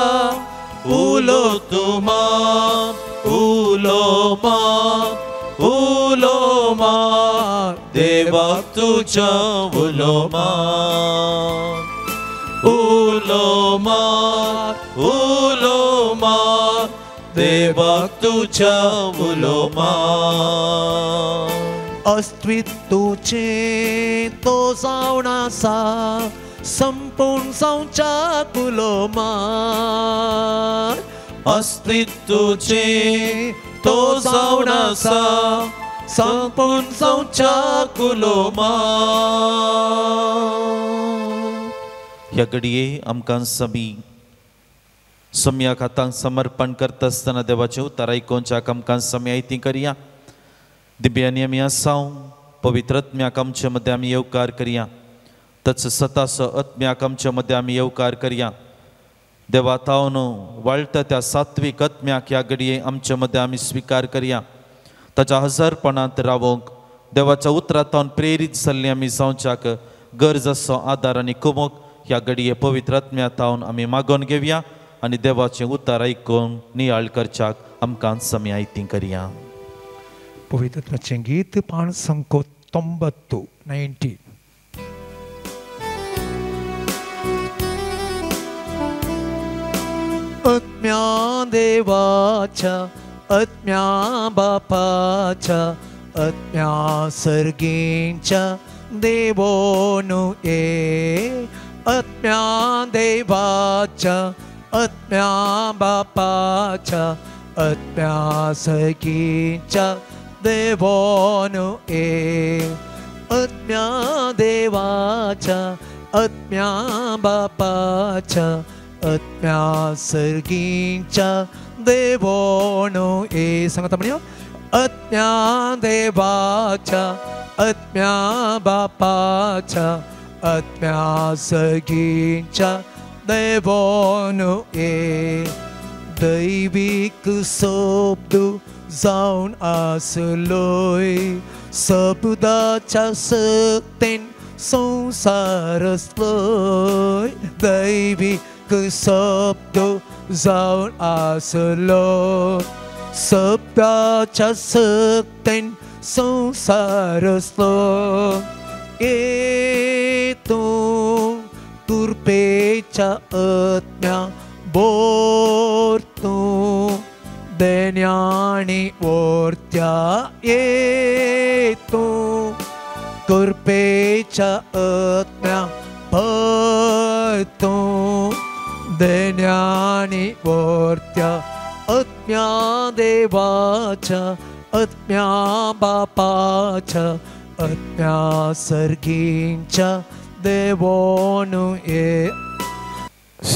उलो तुमार. उलोमार, उलोमार, देवाक तुझ्या उलोमार. उलोमार, उलोमार, देवाक तुझ्या उलोमार. अस्तित्वचे तो जावन आसा संपूर्ण जावच्या उलोमार. अस्तित्वचे तो जावन आसा संपूर्ण जावच्या उलोमार. ह्या घडये आमकां सम्या खातांक समर्पण करता आसतना देवाचें उतर आयकोवच्याक आमकां सम्यायती करया. दिव्यानी आमी आसांव, पवित्र आत्म्याक आमचे मदें आमी येवकार करया. तच सताचो आत्म्याक आमचे मदें आमी येवकार करया. देवा तावन वाळटा त्या सात्वीक आत्म्याक ह्या घडये आमचे मदें आमी स्विकार करया. ताच्या हजरपणांत रावोंक देवाच्या उतरांत प्रेरीत जाल्ली आमी जावच्याक गरज असो आदार आनी कुमोक ह्या घडये पवित्र आत्म्या तावन आमी मागोवन घेवया आनी देवाचें उतर आयकून नियाळ करच्याक आमकां सम्यायती करया. पवित्र गीत पाण संको 90. आत्म्या देवाच्या, आत्म्या बापाच्या, आत्म्या सर्गींच्या देवोनु ये. आत्म्या देवाच्या, आत्म्या बापाच्या, आत्म्या सर्गींच्या देवोनु ये. आत्म्या देवाच्या, आत्म्या बापाच्या, आत्म्या सर्गींच्या देवोनु ये. सांगता म्हणूया. आत्म्या देवाच्या, आत्म्या बापाच्या, आत्म्या सर्गींच्या देवोनु ये. दैविक सोबदू जावन आसलोय सबदाच्या सक्तेन संसार असलोय. दैविक सोबदू जावन आसलो सबदाच्या सक्तेन संसार असलो. ये तूं तुरपेच्या आत्म्या बोर तूं देण्यानी ओरत्या येतो कृपेच्या आत्म्या भरतो देण्यानी ओरत्या आत्म्या देवाच्या आत्म्या बापाच्या आत्म्या सर्गींच्या देवोनु ये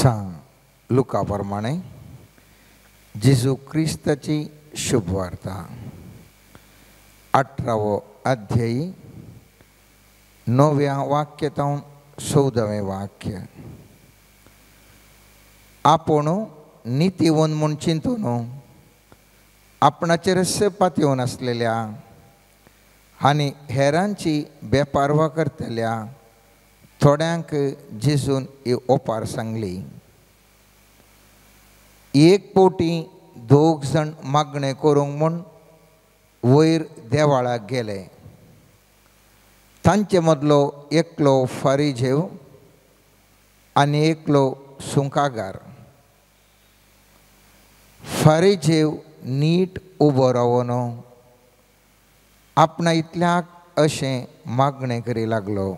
सांग लुकाप्रमाणे जेजू ख्रिस्ताची शुभवार्ता 18 अध्यायी 9व्या वाक्यातून 14वें वाक्य. आपण नीतिवन म्हूण चिंतून आपणाचेर पात येवन आसलेल्या आनी हेरांची बेपारवा करतल्या थोड्यांक जेजून ही ओपार सांगली. एक पोटी 2 जण मागणे करूंक म्हूण वयर देवाळाक गेले. तांचे मदलो एकलो फारिजेव आनी एकलो सुंकागार. फारिजेव नीट उबो रावन आपणा इतल्याक अशें मागणें करी लागलो.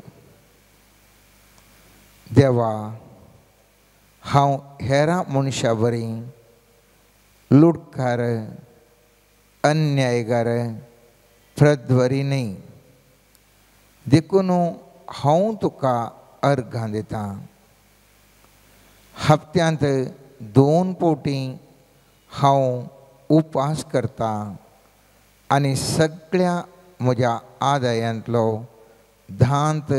देवा, हांव हेरां मनशां बरी लुटकार अन्यायकार प्रद्वरी न्ही. देखून हांव तुका अर्घां दितां. हप्त्यांत 2 पोटी हांव उपास करता आनी सगळ्या म्हज्या आदायांतलो 10th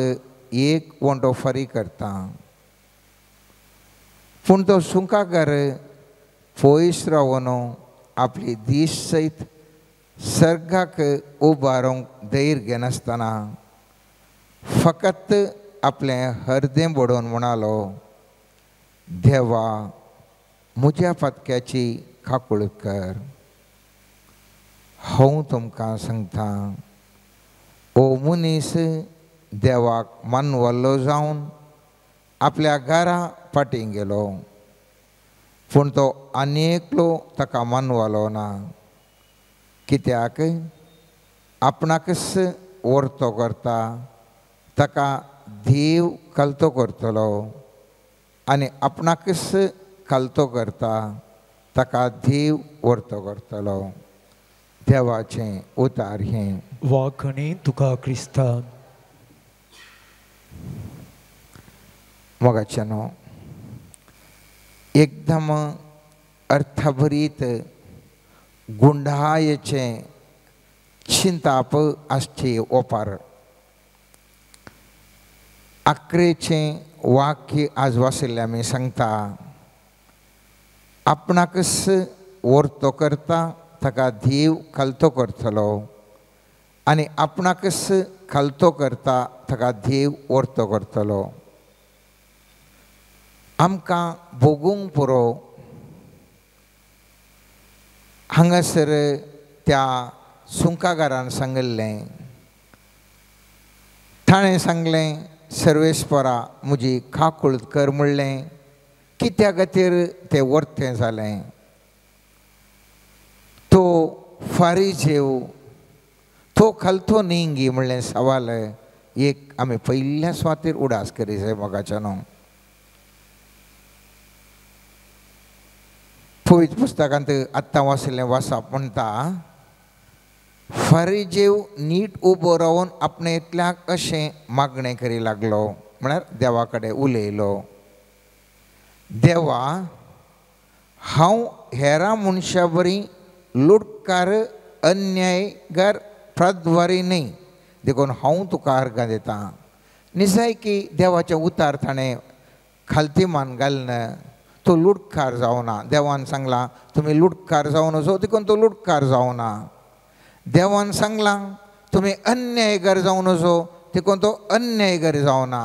1 वंटो फारी करता. पूण तो सुंकागार पयस रावन आपली दीस सयत सर्गाक उबारूंक धैर्य घेनासतना फकत आपलें हरदें बडोवन म्हणालो, देवा, म्हज्या पत्क्याची खाकूळ कर. हांव तुमकां सांगता, ओ मनीस देवाक मानवल्लो जावन आपल्या घरा फाटीं गेलो, पूण तो आनी एकलो ताका मानवालो ना. कित्याक आपणाकच वर्तो करता ताका देव कलतो करतलो आनी आपणाकच कलतो करता ताका देव वर्तो करतलो. देवाचें उतार हें. वाखणी तुका क्रिस्ता. मोगाच्यानो एकदम अर्थभरीत गुंडायेचें चिंताप आसची ओपार. अकरेचें वाक्य आज वाचयल्लें आमी सांगता, आपणाकच वर्तो करता ताका देव कलतो करतलो आनी आपणाकच कलतो करता ताका देव वर्तो करतलो. आमकां भोगूंक पुरो हांगासर त्या सुंकागारान सांगलें. ताणें सांगलें, सर्वेस्परा म्हजी खाकूळ कर म्हणलें. कित्या खातीर तें वर्तें जालें? तो फारिजेव तो कलतो न्ही म्हणलें सवाल एक आमी पयल्या सुवातेर उडास करी जाय. मोगाच्यानो पवित्र पुस्तकांत आत्तां वाचलें वाचप म्हणटा, फारिजेव नीट उबो रावन आपणे इतल्याक अशें मागणें करी लागलो, म्हळ्यार देवा कडेन उलयलो, देवा, हांव हेरां मनशां बरी लुटकार अन्यायकार प्रद्वारी न्ही. देखून हांव तुका अर्घां दितां. निजायकी देवाचें उतार ताणें खालती मान घालना. तो लुटकार जावना. देवान सांगलां तुमी लुटकार जावं नजो, देखून तो लुटकार जावना. देवान सांगलां तुमी अन्यायकार जावं नजो, देखून तो अन्यायकार जावना.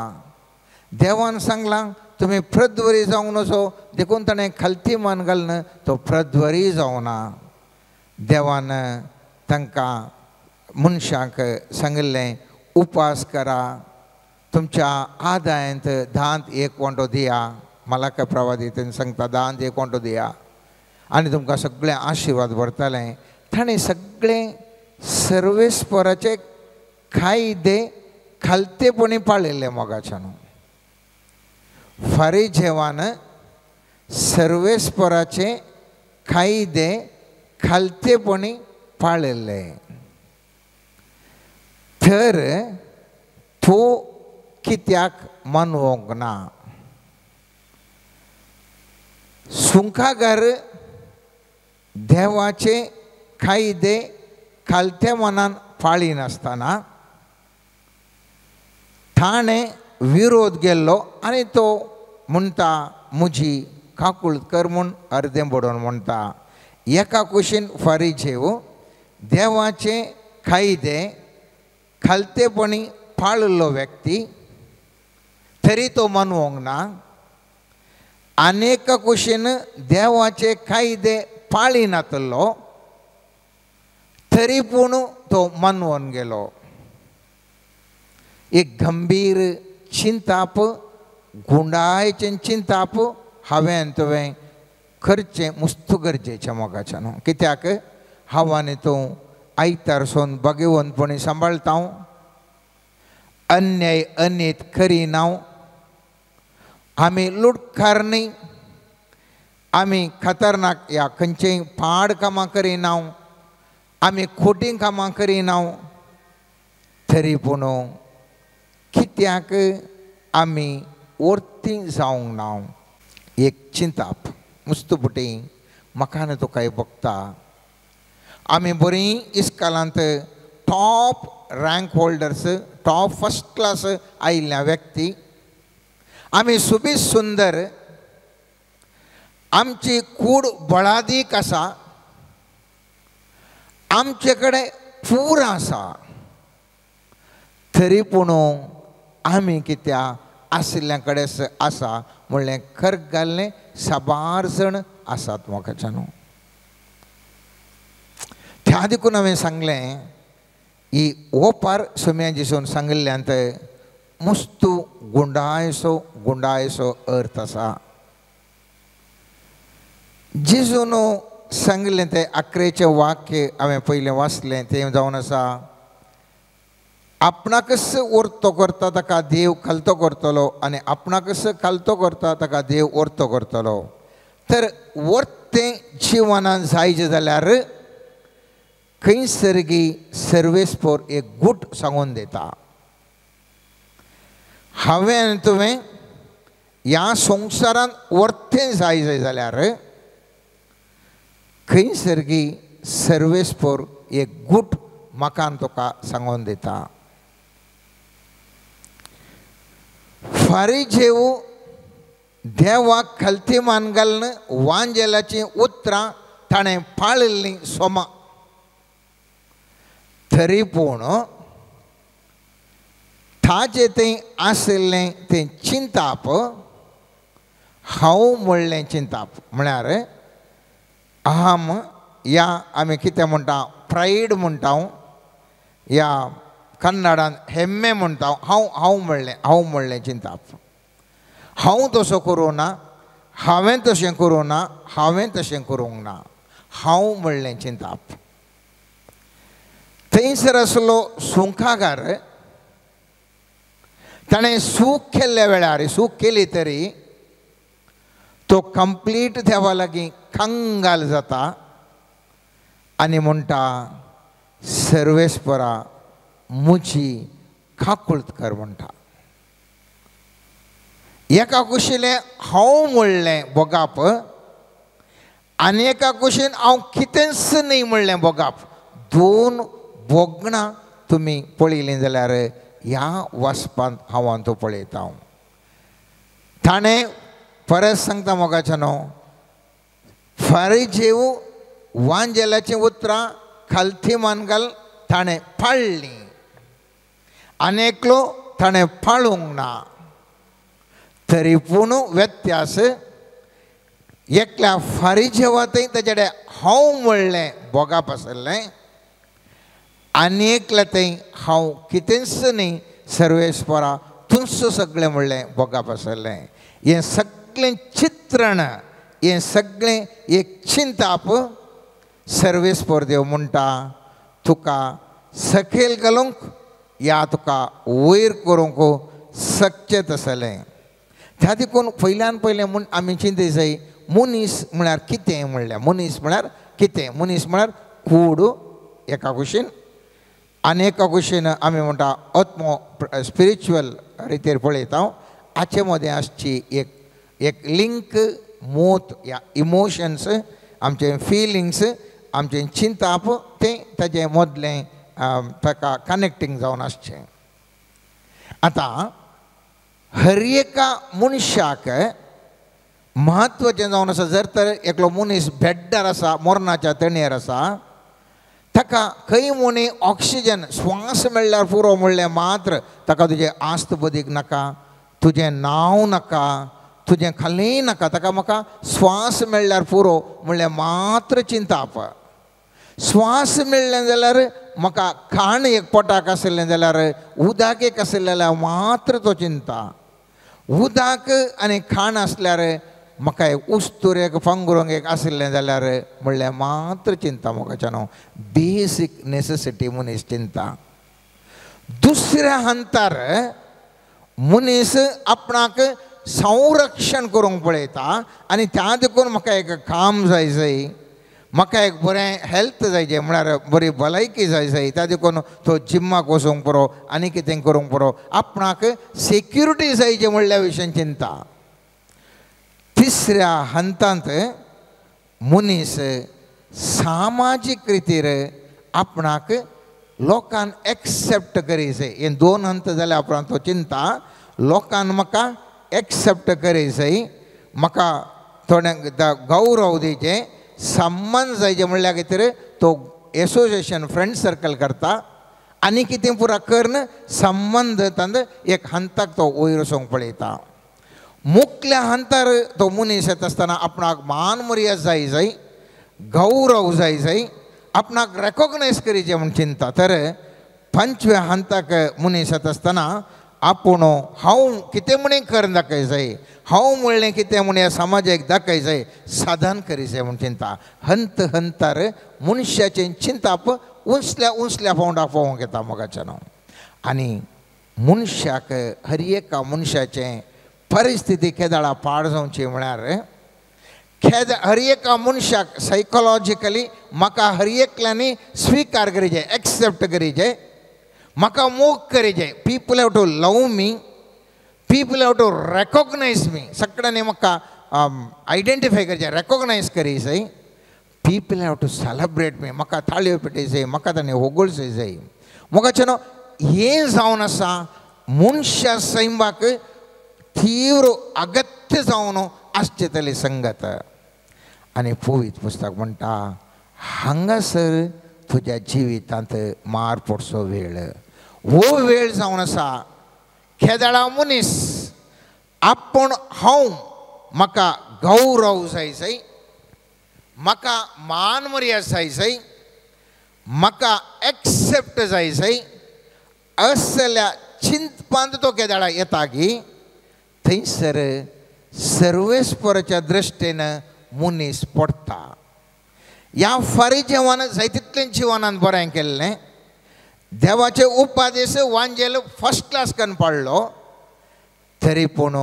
देवान सांगलां तुमी प्रद्वरी जावं नजो, देखून ताणें खालती मान घालना, तो प्रद्वरी जावना. देवान तांकां मनशांक सांगलें, उपास करा, तुमच्या आदायांत 10th 1 वंटो दिया. मलाका प्रवादीत सांगता 10th 1 वंटो दिया आनी तुमकां सगळे आशिर्वाद भरतले. ताणें सगळे सर्वेस्पराचे कायदे खालतेपणी पाळिल्ले मोगाच्यान. फारिजेवान सर्वेस्पराचे कायदे खालतेपणी पाळिल्ले. तर तो कित्याक मानवंक ना? सुंकागार देवाचे कायदे खालत्या मनान पाळिनासतना ताणें विरोध केल्लो आनी तो म्हणटा म्हजी काकूळ कर म्हूण अर्दें बडोवन म्हणटा. एका कुशीन फारिजेव देवाचे कायदे खालतेपणी पाळिल्लो व्यक्ती तरी तो मानवंक ना. अनेक कुशीन देवाचे कायदे पाळिनातलो तरी पूण तो मानवून गेलो. एक गंभीर चिंताप, गुंडायचें चिंताप हांवें तुवें करचें मस्त गरजेचें मोगाच्यान. कित्याक हांव आनी तूं आयतारसून भगवंतपणी सांबाळटा, अन्याय अनीत करिना, आमी लुटकार न्ही, आमी खतरनाक या खंयचेय पाड कामां करिना, आमी खोटीं कामां करिना. तरी पूण कित्याक आमी वर्ती जावंक ना? एक चिंताप मुस्तपुटी म्हाका न्हू तुका बगता. आमी बरीं इस्कालांत top rank holders, top first class आयिल्ल्या व्यक्ती, आमी सुबीज सुंदर, आमची कूड बळादीक आसा, आमचे कडेन पूर आसा. तरी पूण आमी कित्या आसल्या कडेन आसा म्हणलें खर घाल्लें साबार जण आसात मोगाच्यान. त्या देखून हांवें सांगलें ही ओपार सोम्या जिसून सांगिल्ल्यांत मस्त गुंडायसो अर्थ आसा. जिजून सांगिल्लें तें 11वें वाक्य हांवें पयलें वाचलें तें जावन आसा, आपणाकच वर्तो करता ताका देव खालतो करतलो आनी आपणाकच खालतो करता ताका देव वर्तो करतलो. तर वर्तें जिवनांत जायचें जाल्यार खंयसरगी सर्वेस्पर एक गूट सांगून दिता. हांवें आनी तुवें ह्या संवसारांत वर्तें जाय जाल्यार खंयसरगी सर्वेस्पर एक गूट म्हाका आनी तुका सांगून दिता. फारिजेव देवाक खालती मान घालून वांजेलाची उतरां ताणें पाळिल्लीं सोमां. तरी पूण ताचें तें आशिल्लें तें चिंताप हांव म्हणलें चिंताप. म्हळ्यार अहम या आमी कितें म्हणटा प्रायड म्हणटा, या कन्नडांत हेम्मे म्हणटा. हांव म्हणलें चिंताप. हांव तसो करूं ना, हांवें तशें करूं ना, हांवें तशें करूंक ना. हांव म्हणलें चिंताप. थंयसर आसलो सुंकागार, ताणें सूख केल्ल्या वेळार सूख केली तरी तो कंप्लीट देवा लागीं कंगाल जाता आनी म्हणटा सर्वेस्परा म्हजी काकुळट कर म्हणटा. एका कुशीलें हांव म्हणलें बोगाप आनी एका कुशीन हांव कितेंच न्ही म्हणलें बोगाप. दोन बोगणां तुमी पळयलीं जाल्यार ह्या वचपांत हांव आनी तूं पळयता. ताणें परत सांगता मोगाच्या न्हू, फारिजेव वांजेलाचीं उतरां खालती मान घाल ताणें पाळ्ळीं आनी एकलो ताणें पाळूंक ना. तरी पूण व्यत्यास एकल्या फारिजेवातय ताचे कडेन हांव म्हणलें बोगाप आसलें आनी एकल्या थंय हांव कितेंच न्ही सर्वेस्परा तुमचो सगळें म्हणलें बोगाप आसलें. हें सगळें चित्रण हे सगळें एक चिंताप सर्वेस्पर देव म्हणटा तुका सकयल घालूंक या तुका वयर करूंक शक्य तसलें. त्या देखून पयल्यान पयलें म्हूण आमी चिंतूंक जाय मनीस म्हळ्यार कितें म्हणल्यार मनीस म्हळ्यार कितें. मनीस म्हळ्यार कूड एका कुशीन आनी एका कुशीन आमी म्हणटा आत्मो स्पिरिच्युअल रितीर पळयता हाचे मदें आसची एक लिंक मोत या इमोशन्स आमचे फिलिंग्स आमचे चिंताप तें ताजें मदलें ताका कनेक्टींग जावन आसचें. आतां हर एका मनशाक म्हत्वाचें जावन आसा. जर तर एकलो मनीस बेड्डार आसा मरणाच्या तणयेर आसा ताका खंय म्हणी ऑक्सिजन स्वास मेळ्ळ्यार पुरो म्हणलें मात्र ताका तुजें आस्त बदीक नाका, तुजें नांव नाका, तुजें खालेंय नाका, ताका म्हाका स्वास मेळ्ळ्यार पुरो म्हणलें मात्र चिंताप. स्वास मेळ्ळें जाल्यार म्हाका खाण एक पोटाक आसलें जाल्यार उदक एक आसलें जाल्यार मात्र तो चिंता. उदक आनी खाण आसल्यार म्हाका एक उस्तूर एक फांगुरूंक एक आसलें जाल्यार म्हणलें मात्र चिंता. म्हाका बेसीक नेसेसिटी मनीस चिंता. दुसऱ्या हंतार मनीस आपणाक संरक्षण करूंक पळयता आनी त्या देखून म्हाका एक काम जाय, म्हाका एक बरें हेल्थ जाय म्हळ्यार बरी भलायकी जाय त्या देखून तो जिम्माक वचूंक पुरो आनी कितें करूंक पुरो. आपणाक सेक्युरिटी जाय म्हणल्या विशयान चिंता. तिसऱ्या हंतांत मनीस सामाजीक रितीर आपणाक लोकांन एक्सेप्ट करी जाय. हे दोन हंत जाल्यार उपरांत तो चिंता लोकांन म्हाका एक्सेप्ट करी जाय, म्हाका थोड्यांक गौरव दिवचे, सम्मान जाय म्हणल्यार कितें तो एसोसिएशन फ्रेंड सर्कल करता आनी कितें पुरा करन संबंद तांद एक हंताक तो वयर वचोंक पळयता. मुखल्या हंतार तो मनीस येता आसतना आपणाक मान मर्यादा जाय, गौरव जाय, आपणाक रेकॉग्नायज करीचें म्हूण चिंता. तर पंचव्या हंताक मनीस येता आसतना आपूण हांव कितें म्हणी करून दाखय जाय, हांव म्हणलें कितें म्हण ह्या समाजाक दाखय जाय, साधन करी जाय म्हूण चिंता. हंत हंतार मनशाचें चिंताप उंचल्या पावंडाक पावोंक येता मोगाच्यान. आनी मनशाक हर एका मनशाचें परिस्थिती केदाळा पाड जावची म्हळ्यार हर एका मनशाक सायकोलॉजिकली म्हाका हर एकल्यांनी स्विकार करीचें, एक्सेप्ट करीचें, म्हाका मोग करीचें. People have to love me, people have to recognise me. सगळ्यांनी म्हाका आयडेंटिफाय करचें, रेकॉग्नायज करी जाय. People have to celebrate me, म्हाका थाळयो पेटय जाय, म्हाका ताणें होगोळचें जाय. मोगाच्यान हें जावन आसा मनशा सैमाक तीव्र अगत्य जावन आसचे तली संगत. आनी पवित्र पुस्तक म्हणटा हांगासर तुज्या जिवितांत मार पडचो वेळ. हो वेळ जावन आसा केदाळा मनीस आपूण हांव म्हाका गौरव जाय, म्हाका मान मर्यादा जाय, म्हाका एक्सेप्ट जाय असल्या चिंतपांत तो केदाळा येता की थंयसर सर्वेस्पराच्या दृश्टेन मनीस पडटा. ह्या फारी जिवान जाय तितलें जिवनांत बरें केल्लें, देवाचे उपादेश वांजेल फर्स्ट क्लास कन्न पाडलो, तरी पूण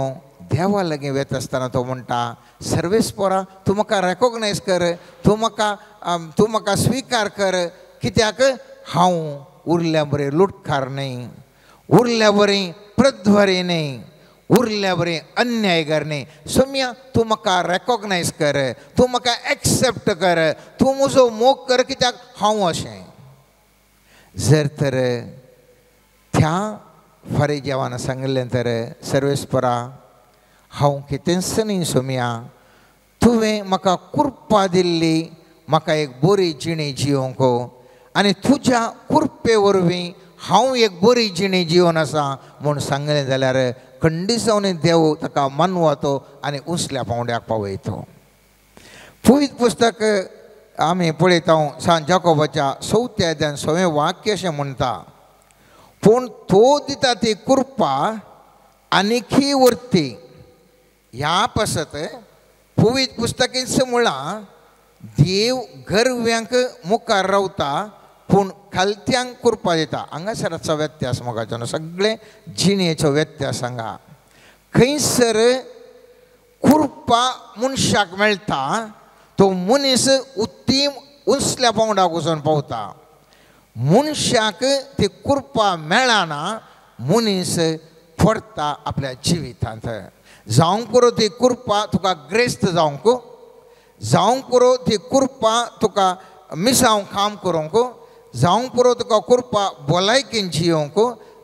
देवा लागीं वेता आसतना तो म्हणटा सर्वेस्परा तूं म्हाका रेकॉग्नायज कर, तूं म्हाका स्विकार कर, कित्याक हांव उरल्या बरें लुटकार न्ही, उरल्या बरें प्रद्वारी न्ही, उरल्या बरें अन्यायकार न्ही. सोम्या तूं म्हाका रेकॉग्नायज कर, तूं म्हाका एक्सेप्ट कर, तूं म्हजो मोग कर, कित्याक हांव अशें. जर तर त्या फारी जेवान सांगलें तर सर्वेस्परा हांव कितेंच न्ही सोम्या, तुवें म्हाका कृपा दिल्ली म्हाका एक बरी जिणी जियोंक आनी तुज्या कृपे वरवीं हांव एक बरी जिणी जिवन आसा म्हूण सांगलें जाल्यार खंडिसावनी देव ताका मानवतो आनी उंचल्या पावंड्याक पावयतो. पवित्र पुस्तक आमी पळयता सांत जाकोबाच्या 4थ्या अध्यायान 6वें वाक्य अशें म्हणटा पूण तो दिता ती कृपा आनीकय वर्ती ह्या पासत पवित्र पुस्तकांचं म्हणा देव गरव्यांक मुखार रावता पूण खालत्यांक कुरपा दिता. हांगासराचो व्यत्यास मोगाचो सगळे जिणेचो व्यत्यास हांगा. खंयसर कुरपा मनशाक मेळटा तो मनीस उत्तीम उंचल्या पावंडाक वचून पावता. मनशाक ती कुरपा मेळना मनीस पडता आपल्या जिवितांत. जावंक पुरो ती कुरपा तुका ग्रेस्त जावंक, जावंक पुरो ती कुरपा तुका मिसांव काम करूंक, जावंक पुरो तुका कुरपा भलायकेन जियोंक,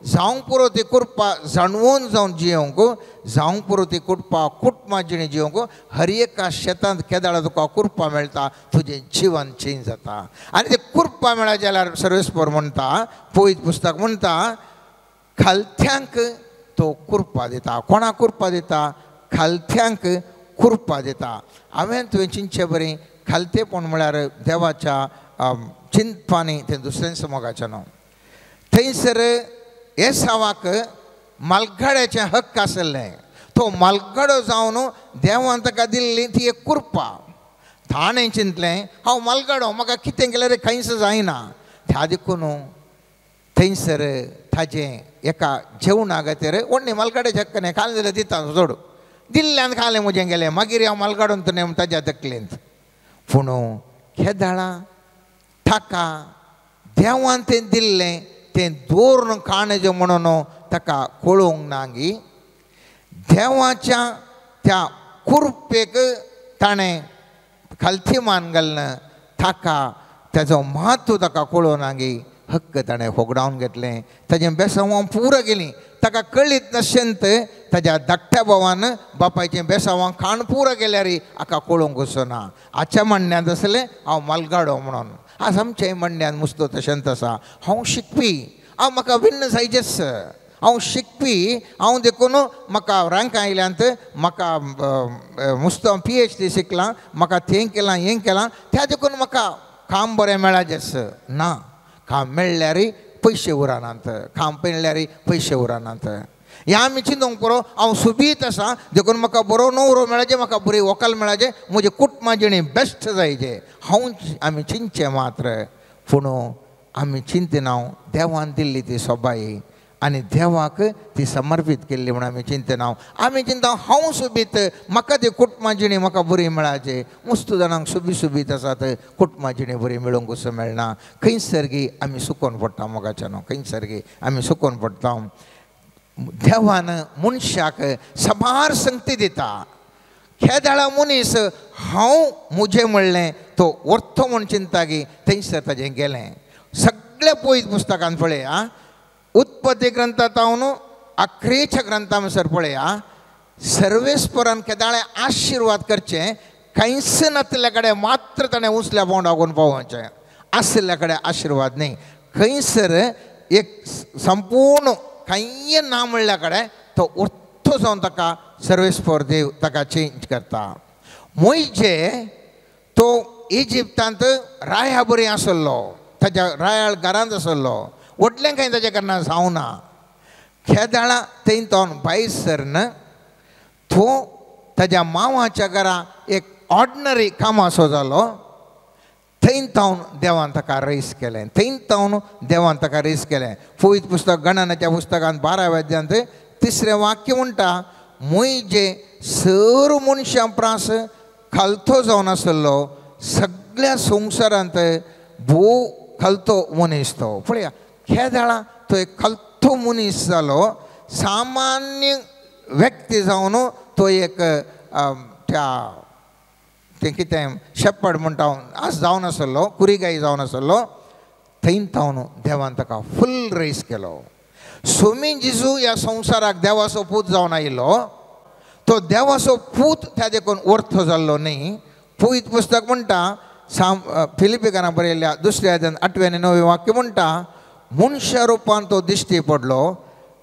जावंक पुरो ती कुरपा जाणवून जावन जियोंक, जावंक पुरो ती कुरपा कुटुंबा जिणे जियोंक. हर एका शेतांत केदाळा तुका कुरपा मेळटा तुजें जिवन चेंज जाता. आनी ते कुरपा मेळ्ळा जाल्यार सर्वेस्पर म्हणटा, पवित्र पुस्तक म्हणटा खालत्यांक तो कुरपा दिता. कोणाक कुरपा दिता? खालत्यांक कुरपा दिता. हांवें तुवें चिंतचें बरें, खालतेपण म्हळ्यार देवाच्या चिंतपानी तें दुसऱ्यांचो मोगाचें न्हू. थंयसर एसावाक मालगाड्याचें हक्क आसलें. तो मालगाडो जावन देवान ताका दिल्ली ती एक कुरपा. ताणें चिंतलें हांव मालगाडो म्हाका कितें केल्यार खंयच जायना. त्या देखून थंयसर ताजें एका जेवणा खातीर व्हडली मालगाड्याचें हक्क न्ही, खालें जाल्यार दिता सोड. दिल्ल्यान खालें म्हजें गेलें, मागीर हांव मालगाडोन नेम ताज्या तकलेंत. पूण केदाळा ताका देवान तें दिल्लें तें दवरून काणजें म्हणून ताका कळोवंक ना गी. देवाच्या त्या कुरपेक ताणें खालतीमान घालना, ताका ताजो म्हत्व ताका कळोवना गी. हक्क ताणें होगडावन घेतलें, ताजें बेसांवां पुरां गेलीं. ताका कळीत नाशियंत ताज्या धाकट्या भावान बापायचें बेसांवां खाण पुरां गेल्यार हाका कळोवंक वचना. हाच्या म्हणण्यांत आसलें हांव मालगाडो म्हणून. आज आमच्याय म्हणण्यांत मुस्तो तशेंच आसा. हांव शिकपी, हांव म्हाका भिन्न जायचेंच. हांव शिकपी, हांव देखून म्हाका रँक आयल्यांत म्हाका मुस्तो PhD शिकलां, म्हाका तें केलां हें केलां, त्या देखून म्हाका काम बरें मेळाचेंच ना. काम मेळ्ळ्यार पयशे उरनात, काम मेळ्ळ्यार पयशे उरनात. हें आमी चिंतूंक पुरो. हांव सुबीत आसा देखून म्हाका बरो नवरो मेळचें, म्हाका बरी व्हंकल मेळचें, म्हजे कुटुंबा जिणें बेस्ट जायचें. आमी चिंतचें मात्र. पूण आमी चिंतना देवान दिल्ली ती सोबाई आनी देवाक ती समर्पीत केल्ली म्हणून आमी चिंतना. आमी चिंता हांव सुबीत, म्हाका ती कुटुंबा जिणें म्हाका बरी मेळाचें. मस्त जाणांक सुबीत आसात, कुटुंबा जिणें बरी मेळोवंक वचूं मेळना. खंयसर गी आमी सुकोन पडटा मोगाचें न्हू, खंयसर गी आमी सुकोन पडटा. देवान मनशाक सबार संगती दिता. केदाळा मनीस हांव म्हजें म्हणलें तो व्हरतो म्हूण चिंता गी, थंयसर ताजें गेलें. सगळ्या पवित्र पुस्तकान पळया, उत्पत्ती ग्रंथांत हांव अख्रेच्या ग्रंथा म्हणसर पळया, सर्वेस्परान केदाळे आशिर्वाद करचें, खंयच नासल्या कडेन मात्र ताणें उंचल्या पावंडाकून पावोवचें. आसल्या कडेन आशिर्वाद न्ही. खंयसर एक संपूर्ण खंय ना म्हणल्या कडेन तो उर्थो जावन ताका सर्वेस्पर देव ताका चेंज करता. मोइजे तो इजिप्तांत राया बरी आसलो, ताज्या रायाळ घरांत आसलो, व्हडलें कांय ताजे कारणान जावना. केदाळा थंय तो भायर सरन तो ताज्या मांवाच्या घरा एक ऑर्डिनरी कामाचो जालो. थंय तावन देवान ताका रईस केलें, थंय तावन देवान ताका रईस केलें. पवित्र पुस्तक गणनाच्या पुस्तकांत 12व्या अध्यायांत 3रें वाक्य म्हणटा, मोइजे सर मनशां प्रास खालतो जावन आसलो, सगळ्या संवसारांत भोव खालतो मनीस तो. पळया, केदाळा तो एक खालतो मनीस जालो, सामान्य व्यक्ती जावन तो एक तें कितें शेपर्ड म्हणटा आज जावन आसलो, कुरीगाई जावन आसलो. थंय तावन देवान ताका फुल रईस केलो. स्वामी जेजू ह्या संवसाराक देवाचो पूत जावन आयिल्लो. तो देवाचो पूत त्या देखून अर्थ जाल्लो न्ही. पवित्र पुस्तक म्हणटा, फिलिपिकांना बरयल्ल्या 2ऱ्या अध्यायांत 8वें आनी 9वें वाक्य म्हणटा, मनशा रुपान तो दिश्टी पडलो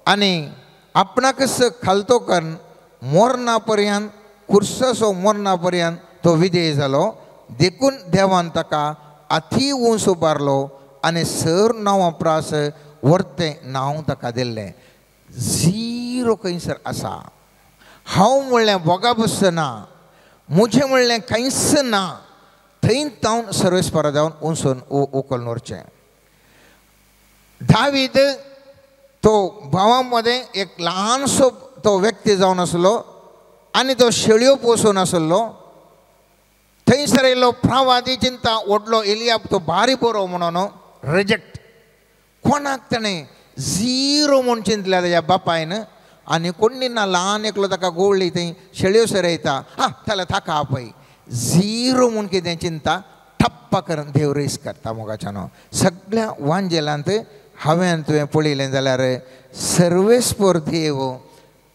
आनी आपणाकच खालतो करून मोरणा पर्यंत, कुर्साचो मोरणा पर्यंत तो विधेय जालो. देखून देवान ताका अति उंच उबारलो आनी सर नांवां प्रास व्हरतें नांव ताका दिल्लें. झिरो खंयसर आसा. हांव म्हणलें बोगा बसना, मुझे म्हणलें खंयच ना थंय जावन सर्वेस्परा जावन उंसून उखलून व्हरचें. दावीद तो भावांमध्ये एक ल्हानसो तो व्यक्ती जावन आसलो आनी तो शेळयो पोसून आसलो. थंयसर येयलो प्रवादी चिंता व्हडलो एलियाब तो भारी बरो म्हणून रिजेक्ट. कोणाक ताणें झिरो म्हूण चिंतल्या ताज्या बापायन. आनी कोणी ना ल्हान एकलो ताका गोवळी थंय शेळयो सरयता जाल्यार ताका आपय झिरो म्हूण कितें चिंता ठप्प करून देव रेस करता मोगाच्यान. सगळ्या वांजेलांत हांवें तुवें पळयलें जाल्यार सर्वेस्पर देव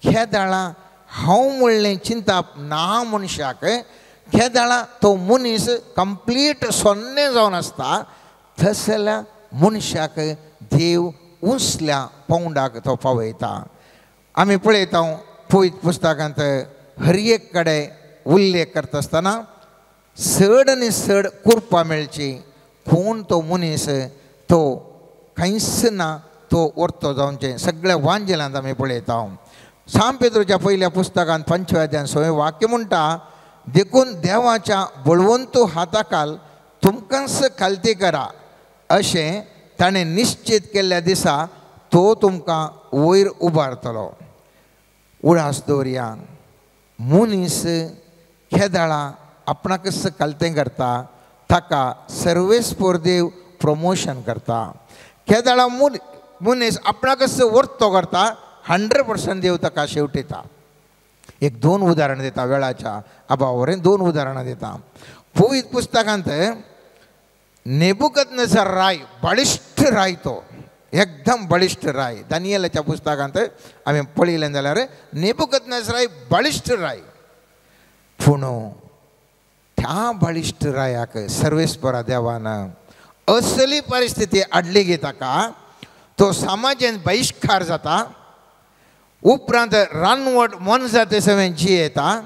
खेदाळा हांव म्हणलें चिंताप ना मनशाक खेदाळा तो मनीस कंप्लीट सोन्ने जावन आसता. तसल्या मनशाक देव उंचल्या पावंडाक तो पावयता. आमी पळयता पवित्र पुस्तकांत हर एक कडेन उल्लेख करता आसतना चड आनी चड कुरपा मेळची. कोण तो मनीस तो खंयच ना तो व्हरतो जावचें. सगळ्या वांजेलांत आमी पळयता. साम पेद्रोच्या पयल्या पुस्तकांत 5व्या अध्यायान 6वें वाक्य म्हणटा देखून देवाच्या बळवंतू हाताखाल तुमकांच खालती करा अशें ताणें निश्चित केल्ल्या दिसा तो तुमकां वयर उबारतलो. उडास दवरया. मनीस खेदाळा आपणाकच खालतें करता ताका सर्वेस्पर देव प्रमोशन करता. खेदाळा मनीस आपणाकच वर्तो करता 100% देव ताका शेवटिता. एक 2 उदाहरण दिता वेळाच्या अभावावर 2 उदाहरणां दिता. पवित्र पुस्तकांत नेबुकदनेझर राय बळिश्ठ राय तो एकदम बळिश्ठ राय. दानियेलाच्या पुस्तकांत आमी पळयलें जाल्यार नेबुकदनेझर राय बळिश्ठ राय. पूण त्या बळिश्ठ रायाक सर्वेस्परा देवान असली परिस्थिती हाडली गे ताका तो समाजान बहिष्कार जाता. उपरांत रानवट मन जाते सवें जियेता.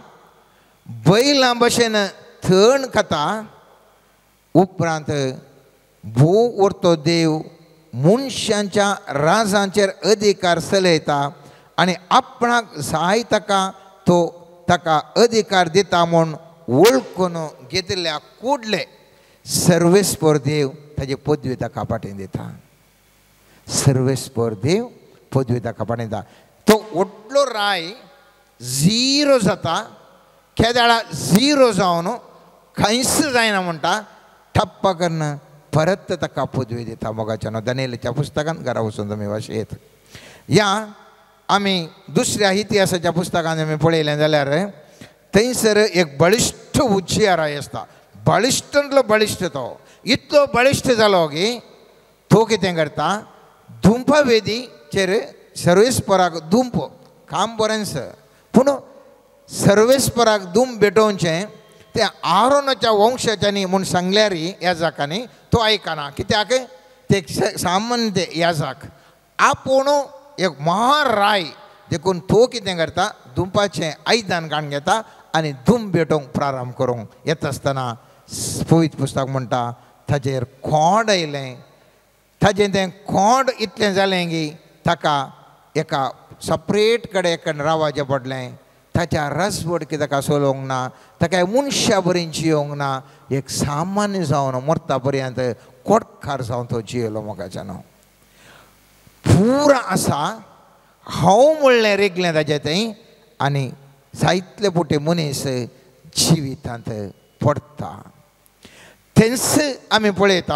बैलां भशेन थंड खाता. उपरांत भोव व्हरतो देव मनशांच्या राजांचेर अधिकार चलयता आनी आपणाक जाय ताका अधिकार दिता म्हूण वळखून घेतिल्ल्या कुडले सर्वेस्पर देव ताजी पदवी ताका पाटून दिता. सर्वेस्पर देव पदवी ताका पाटून दिता. तो व्हडलो राय झिरो जाता. खेदाळा झिरो जावन खंयच जायना म्हणटा ठप्प करून परत ताका पदवी दिता मोगाच्यान. दानियेलाच्या पुस्तकांत घरा वचून तुमी वाचयेत. या आमी दुसऱ्या इतिहासाच्या पुस्तकांत आमी पळयलें जाल्यार थंयसर एक बळिश्ठ उज्जिया राय आसता. बळिश्ठंतलो बळिश्ठ तो इतलो बळिश्ठ जालो की तो कितें करता धुंपा वेदीचेर सर्वेस्पराक धुंप काम बरेंच. पूण सर्वेस्पराक धुंप भेटोवचें तें आरोनाच्या वंशाच्यांनी म्हूण सांगल्यार याजाकांनी तो आयकना. कित्याक ते सामान्य याजाक आपूण एक महाराय देखून तो कितें करता धुंपाचें आयदान काडून घेता आनी धुंप भेटोवंक प्रारंभ करूंक येता आसतना पवित्र पुस्तक म्हणटा ताचेर खोंड आयलें. ताजें तें खोंड इतलें जालें की ताका एका सपरेट कडेन रावचें पडलें. ताच्या रसवडकी ताका सोलोवंक ना. ताका मनशा बरी जियोंक ना. एक सामान्य जावन मरता पर्यंत कोडकार जावन तो जियेलो मोगाच्यान. पुरा आसा हांव म्हणलें रेगलें ताजें थंय आनी जायतले पोटी मनीस जिवितांत पडटा. थंयच आमी पळयता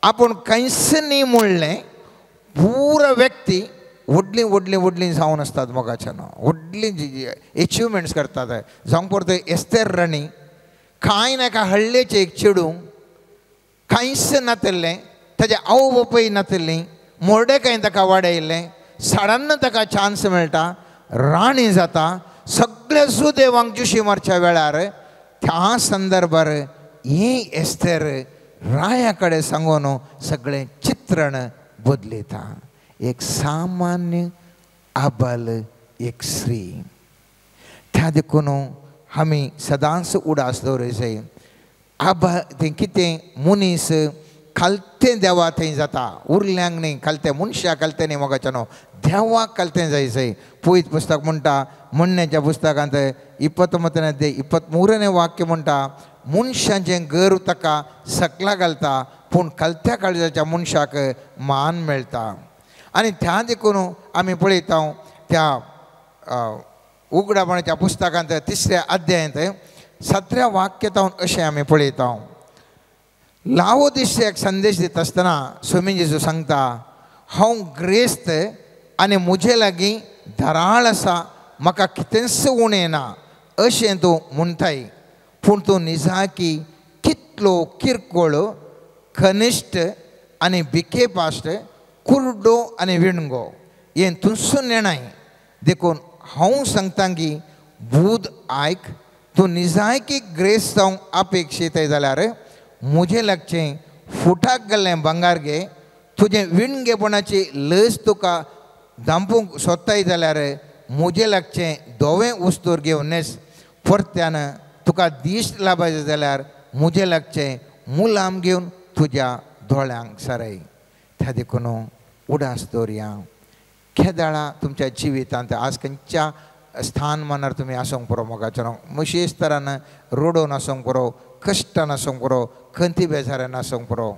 आपूण खंयच न्ही म्हणलें पुरो व्यक्ती व्हडलीं व्हडलीं व्हडलीं जावन आसतात मोगाच्यान. व्हडलीं एचिवमेंट्स करतात. जावंक परत एस्तेर राणी कांय नाका हळ्ळेचें एक चेडूंक कांयच नातिल्लें. ताजे आवय बापूय नातिल्लीं. मोर्डेकाय ताका वाडयल्लें. सडन ताका चान्स मेळटा. राणी जाता. सगळ्या सुदेवांक जुशी मारच्या वेळार त्या संदर्भार ही एस्तेर राया कडेन सांगून सगळें चित्रण बदलयता. एक सामान्य आबाल एक स्त्री. त्या देखून आमी सदांच उडास दवरचें. आबा तें कितें मनीस खालतें देवा थंय जाता. उरल्यांक न्ही खालतें मनशा खालतें न्ही मोगाच्यान देवाक कळतें जायसय. पुयत पुस्तक म्हणटा, म्हणण्याच्या पुस्तकांत 23 वाक्य म्हणटा, मनशाचें गर्व ताका सकला घालता, पूण कलत्या काळजाच्या मनशाक मान मेळटा. आनी त्या देखून आमी पळयता त्या उगडापणाच्या पुस्तकांत 3 अध्यायांत 17 वाक्यात अशें आमी पळयता. लावोदिशेक संदेश दिता आसतना स्वामी जेजू सांगता, हांव ग्रेस्त आनी म्हजे लागीं धराळ आसा, म्हाका कितेंच उणें ना अशें तूं म्हणटाय. पूण तूं निजाकी कितलो किरकोळ, कनिश्ट आनी बिकेपास्ट, कुर्डो आनी विणगो हें तुजसो निर्णय देखून हांव सांगता की बूद आयक. तूं निजायकी ग्रेस्त जावंक अपेक्षीत जाल्यार म्हजें लागचें फुटाक गेल्लें भांगार घे. तुजें विणगेपणाची लज तुका दांपूंक सोदताय जाल्यार म्हजें लागचें धोवें वस्तूर घेवन नेस. परत्यान तुका दिश्ट लाभा जाल्यार म्हजें लागचें मुलाम घेवन तुज्या दोळ्यांक सारय. त्या देखून उडास दवरया. केदाळा तुमच्या जिवितांत आज खंयच्या स्थान मानार तुमी आसूंक पुरो मोगाचो. मुशेज तरान रोडोवन आसूंक पुरो, कश्टान आसूंक पुरो, खंती बेजारान आसूंक पुरो.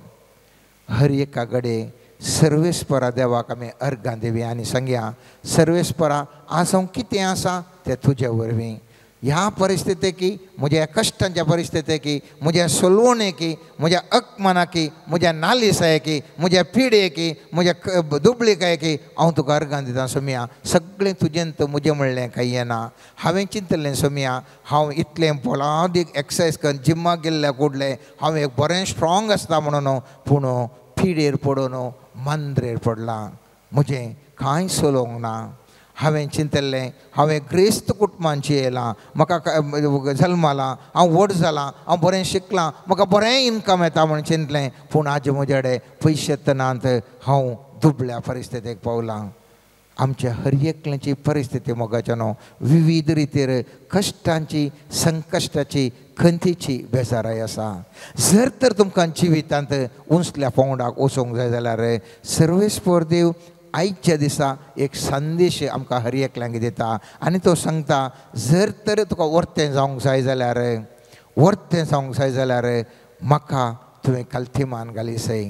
हर एका घडे सर्वेस्परा देवाक आमी अर्गां दिवया आनी सांगया, सर्वेस्परा आज हांव कितें आसा तें तुज्या वरवीं. ह्या परिस्थितीकी, म्हज्या कश्टांच्या परिस्थितीकी, म्हज्या सोलवणेकी, म्हज्या अकमनाकी, म्हज्या नालिसायेकी, म्हज्या पिडेकी, म्हज्या दुबळिकायेकी हांव तुका अर्गां दिता. सोम्या सगळें तुजें म्हजें म्हणलें कांय येना. हांवें चिंतलें सोम्या, हांव इतलें पोलादीक एक्सरसायज करून जिम्माक गेल्ल्या कुडलें हांव एक बरें स्ट्रॉंग आसता म्हणून, पूण पिडेर पडून मांद्रेर पडलां. म्हजें कांय सोलोवंक ना. हांवें चिंतलें, हांवें ग्रेस्त कुटुंबांत येयलां, म्हाका जल्मालां, हांव व्हड जालां, हांव बरें शिकलां, म्हाका बरें इन्कम येता म्हूण चिंतलें. पूण आज म्हजे कडेन पयशे नात, हांव दुबळ्या परिस्थितीक पावलां. आमच्या हर एकल्याची परिस्थिती मोगाच्या न्हू, विविध रितीर कश्टांची, संकश्टाची, खंतीची बेजाराय आसा. जर तर तुमकां जिवितांत उंचल्या पावंडाक वचूंक जाय जाल्यार सर्वेस्पर देव आयच्या दिसा एक संदेश आमकां हर एकल्यांक दिता आनी तो सांगता, जर तर तुका वर्तें जावंक जाय जाल्यार म्हाका तुवें कल्थीमान घालिसय.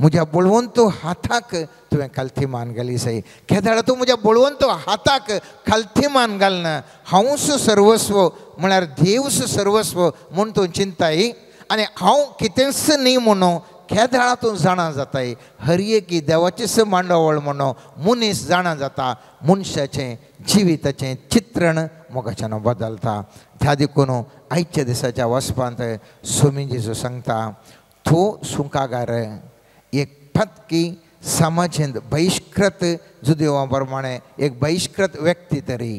म्हज्या बळवंतो हाताक तुवें कल्थीमान घालिसय. केदाळ तूं म्हज्या बळवंतो हाताक कल्थीमान घालना. हांवूच सर्वस्व म्हळ्यार देवच सर्वस्व म्हूण तूं चिंताय आनी हांव कितेंच न्ही म्हणून केदाळांतूं जाणा जाताय. हर एकी देवाचेच मांडवळ म्हणून मनीस जाणा जाता. मनशाचें जिविताचें चित्रण मोगाच्यान बदलता. त्या देखून आयच्या दिसाच्या वचपांत स्वामी जेजू सांगता, तो सुकागार एक पत्की समाजांत बहिष्कृत जुदेवा प्रमाणे एक बहिष्कृत व्यक्ती तरी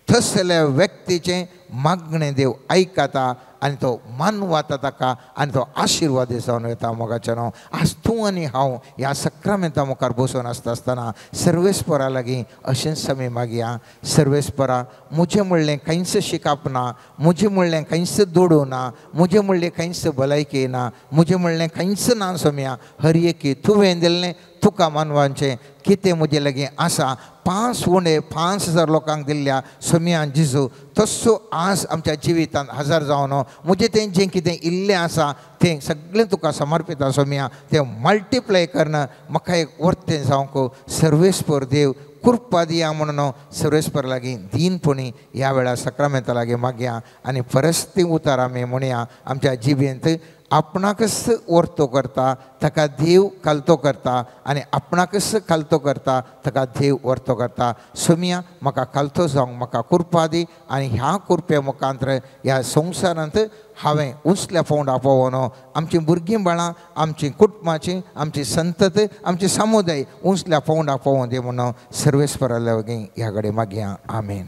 तसल्या व्यक्तीचें मागणें देव आयकता आनी तो मानवता ताका आनी तो आशिर्वाद जावन येता मोगाच्यान. आज तूं आनी हांव ह्या सक्रामेंता मुखार बसून आसतना सर्वेस्परा लागीं अशेंच आमी मागया. सर्वेस्परा, म्हजें म्हणलें कांयच शिकप ना, म्हजें म्हणलें कांयच दोडो ना, म्हजें म्हणलें कांयच भलायकी ना, म्हजें म्हणलें कांयच ना. सोम्या हर एकी तुवें दिल्लें तुका मानवांचें कितें म्हजे लागीं आसा. 5 उणे 5,000 लोकांक दिल्ल्या सोम्यान जिजू तसो आज आमच्या जिवितांत 1000 जावन म्हजें तें जें कितें इल्लें आसा तें सगळें तुका समर्पिता. सोम्या तें मल्टिप्लाय करना. म्हाका एक वर्तें जावंक सर्वेस्पर देव कृपा दिया म्हणून सर्वेस्पर लागीं दिनपणी ह्या वेळार सक्रामेंता लागीं मागया आनी परस ती उतार आमी म्हणया. आमच्या जिबेंत आपणाकच वर्तो करता ताका देव कालतो करता आनी आपणाकच कालतो करता ताका देव वर्तो करता. सोम्या म्हाका कालतो जावंक म्हाका कृपा दी आनी ह्या कृपे मुखांतर ह्या संवसारांत हांवें उंचल्या पावंडा पावोन आमचीं भुरगीं बाळां, आमची कुटुंबाची, आमची संतत, आमचे समुदाय उंचल्या पावंडा पावोवन दी म्हणून सर्वेस्परा लागीं ह्या कडेन मागया. आमेन.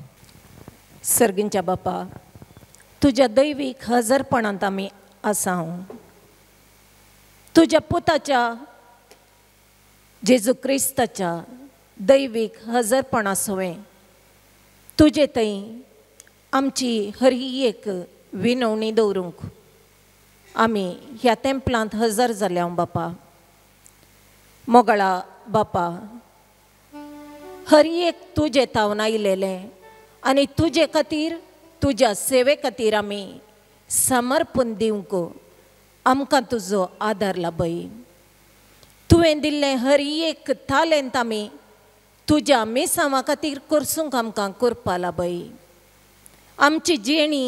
सर्गींच्या बापा, तुज्या दैवीक हजरपणांत आमी आसा. तुज्या पुताच्या जेजू क्रिस्ताच्या दैवीक हजरपणा सोवें तुजे थंय आमची हर एक विनवणी दवरूंक आमी ह्या तेंपलांत हजर जाल्या बापा. मोगळा बापा, हर एक तुजे तावन आयलेलें आनी तुजे खातीर तुज्या सेवे खातीर आमी समर्पण दिवंक आमकां तुजो आदार लाभय. तुवें दिल्लें हर एक तालेंत आमी तुज्या मेसांवा खातीर करसूंक आमकां करपा लाभय. आमची जिणी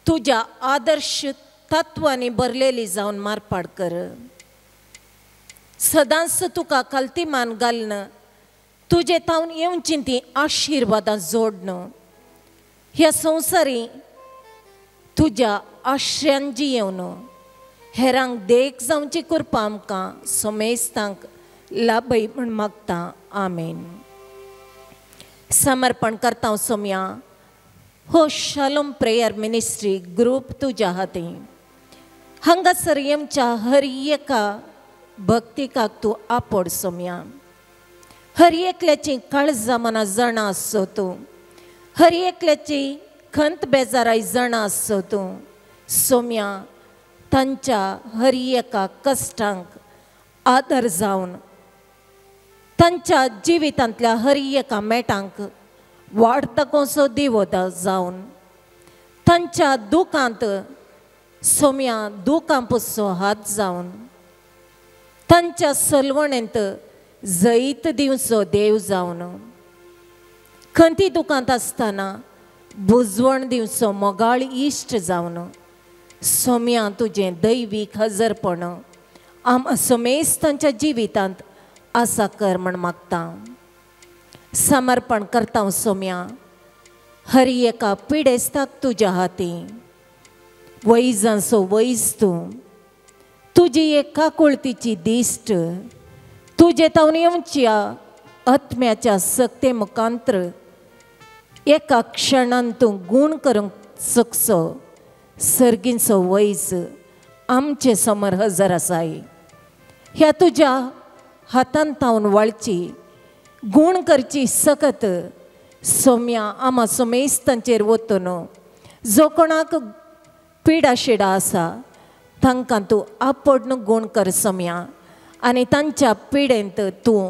तुज्या आदर्श तत्वांनी भरलेली जावन मारपाड कर. सदांच तुका कल्तीमान घालन तुजे तावन येवची ती आशिर्वादां जोडन ह्या संवसारी तुज्या आश्र्यान जियेवन हेरांक देख जावची करपा आमकां समेस्तांक लाभय म्हण मागता. आमेन. समर्पण करता सोम्या हो शालोम प्रेयर मिनिस्ट्री ग्रूप तुज्या हातीं. हांगासर येवच्या हर एका भक्तिकाक तूं आपड सोम्या. हर एकल्याची काळजां मनां जाणा आसो तूं. हर एकल्याची खंत बेजाराय जाणा आसो तूं. सोम्या तांच्या हर एका कश्टांक आदर जावन तांच्या जिवितांतल्या हर एका मेटांक वाडता कसो दिवो जावन तांच्या दुखांत सोम्या दुखां पसो हात जावन तांच्या सलवणेंत जैत दिवचो देव जावन खंती दुखांत आसतना बुजवण दिवचो मोगाळ इश्ट जावन सोम्या तुजें दैवीक हजरपण आम समेस्तांच्या जिवितांत आसा कर म्हण मागता. समर्पण करता सोम्या हर एका पिडेस्ताक तुज्या हातीं. वैजांचो वैज तूं तुजी एक काकुळतीची दिश्ट तुजे तावन येवच्या आत्म्याच्या सक्ते मुखांत्र एका क्षणान तूं गूण करूंक शकचो सर्गींचो वैज आमचे समोर हजर आसाय. ह्या तुज्या हातान तावन वळची गूण करची सकत सोम्या आमा समेस्तांचेर वतून जो कोणाक पिडा शिडा आसा तांकां तूं आपडन गूण कर सोम्या आनी तांच्या पिडेंत तूं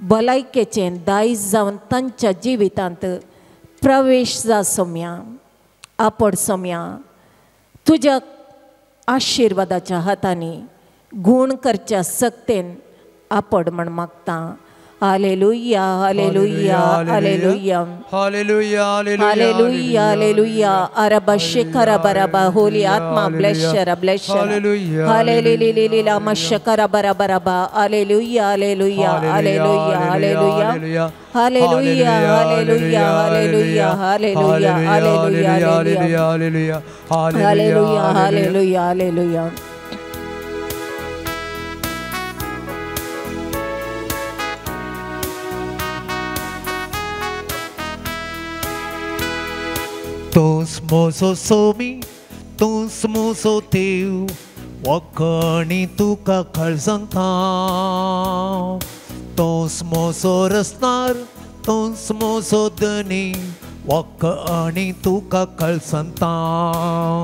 भलायकेचें दायज जावन तांच्या जिवितांत प्रवेश जा सोम्या. आपड सोम्या तुज्या आशिर्वादाच्या हातांनी गूण करच्या सक्तेन आपड म्हण मागता. हालेलुया हालेलुया हालेलुया हालेलुया हालेलुया हालेलुया. अरबा शिखरा बराबा होली आत्मा ब्लेशर ब्लेशर हालेलुया मशकरा बराबा हालेलुया हालेलुया हालेलुया हालेलुया हालेलुया हालेलुया हालेलुया हालेलुया हालेलुया हालेलुया हालेलुया हालेलुया. Tons mozo somi, tons mozo teu, wakani tuka kalzanta. Tons mozo rasnar, tons mozo dani, wakani tuka kalzanta.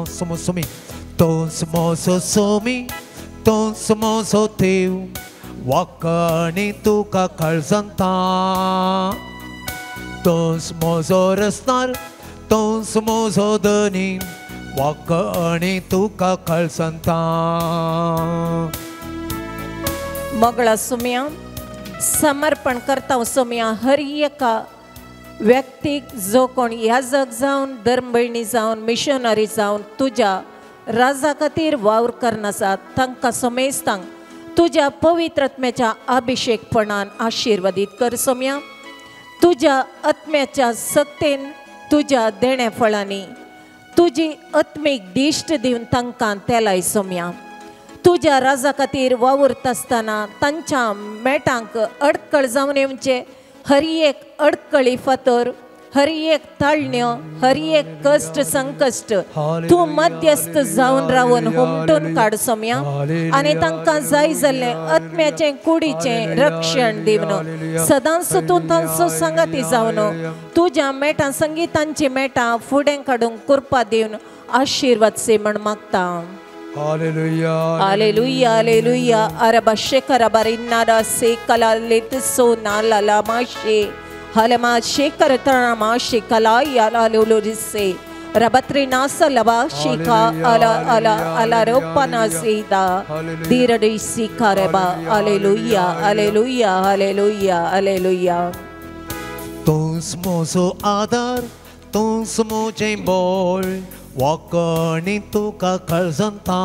Somo somi, tons mozo somi, tons mozo teu, wakani tuka kalzanta. Tons mozo rasnar. Tons mozo dani wakani tuka kalsanta. मगळा सोम्या समर्पण करता सोम्या हर एका व्यक्तीक जो कोण याजक जावन धर्मभयणी जावन मिशनरी जावन तुज्या राजा खातीर वावर करनासा तांकां समेस्तांक तुज्या पवित्र आत्म्याच्या अभिषेकपणान आशिर्वादीत कर सोम्या. तुज्या आत्म्याच्या सक्तेन तुज्या देण्या फळांनी तुजी आत्मीक दिश्ट दिवन तांकां तेलाय सोम्या. तुज्या राजा खातीर वावरता आसतना तांच्या मेटांक अडकळ जावन येवचे हर एक अडकळी फातर हर एक ताळण्यो हर एक कश्ट संकश्ट तूं मध्यस्थ जावन रावन हुमटून काड सोम्या आनी तांकां जाय जाल्लें आत्म्याचें कुडीचें रक्षण दिवन सदांच तूं तांचो संगाती जावन तुज्या मेटां संगीतांची मेटां फुडें काडूंक कृपा दिवन आशिर्वाद से म्हण मागता. Hallelujah. Hallelujah, hallelujah. Araba shekara barinada se kala let so na la la ma she. Halama shekara tana ma she kala ya la lolo se. Rabatri nasa laba shika ala ala ala ropana sida. Diradi sikareba. Hallelujah, hallelujah, hallelujah, hallelujah. Tons mozo adar, tons moje bol. Wakani tuka kalsanta.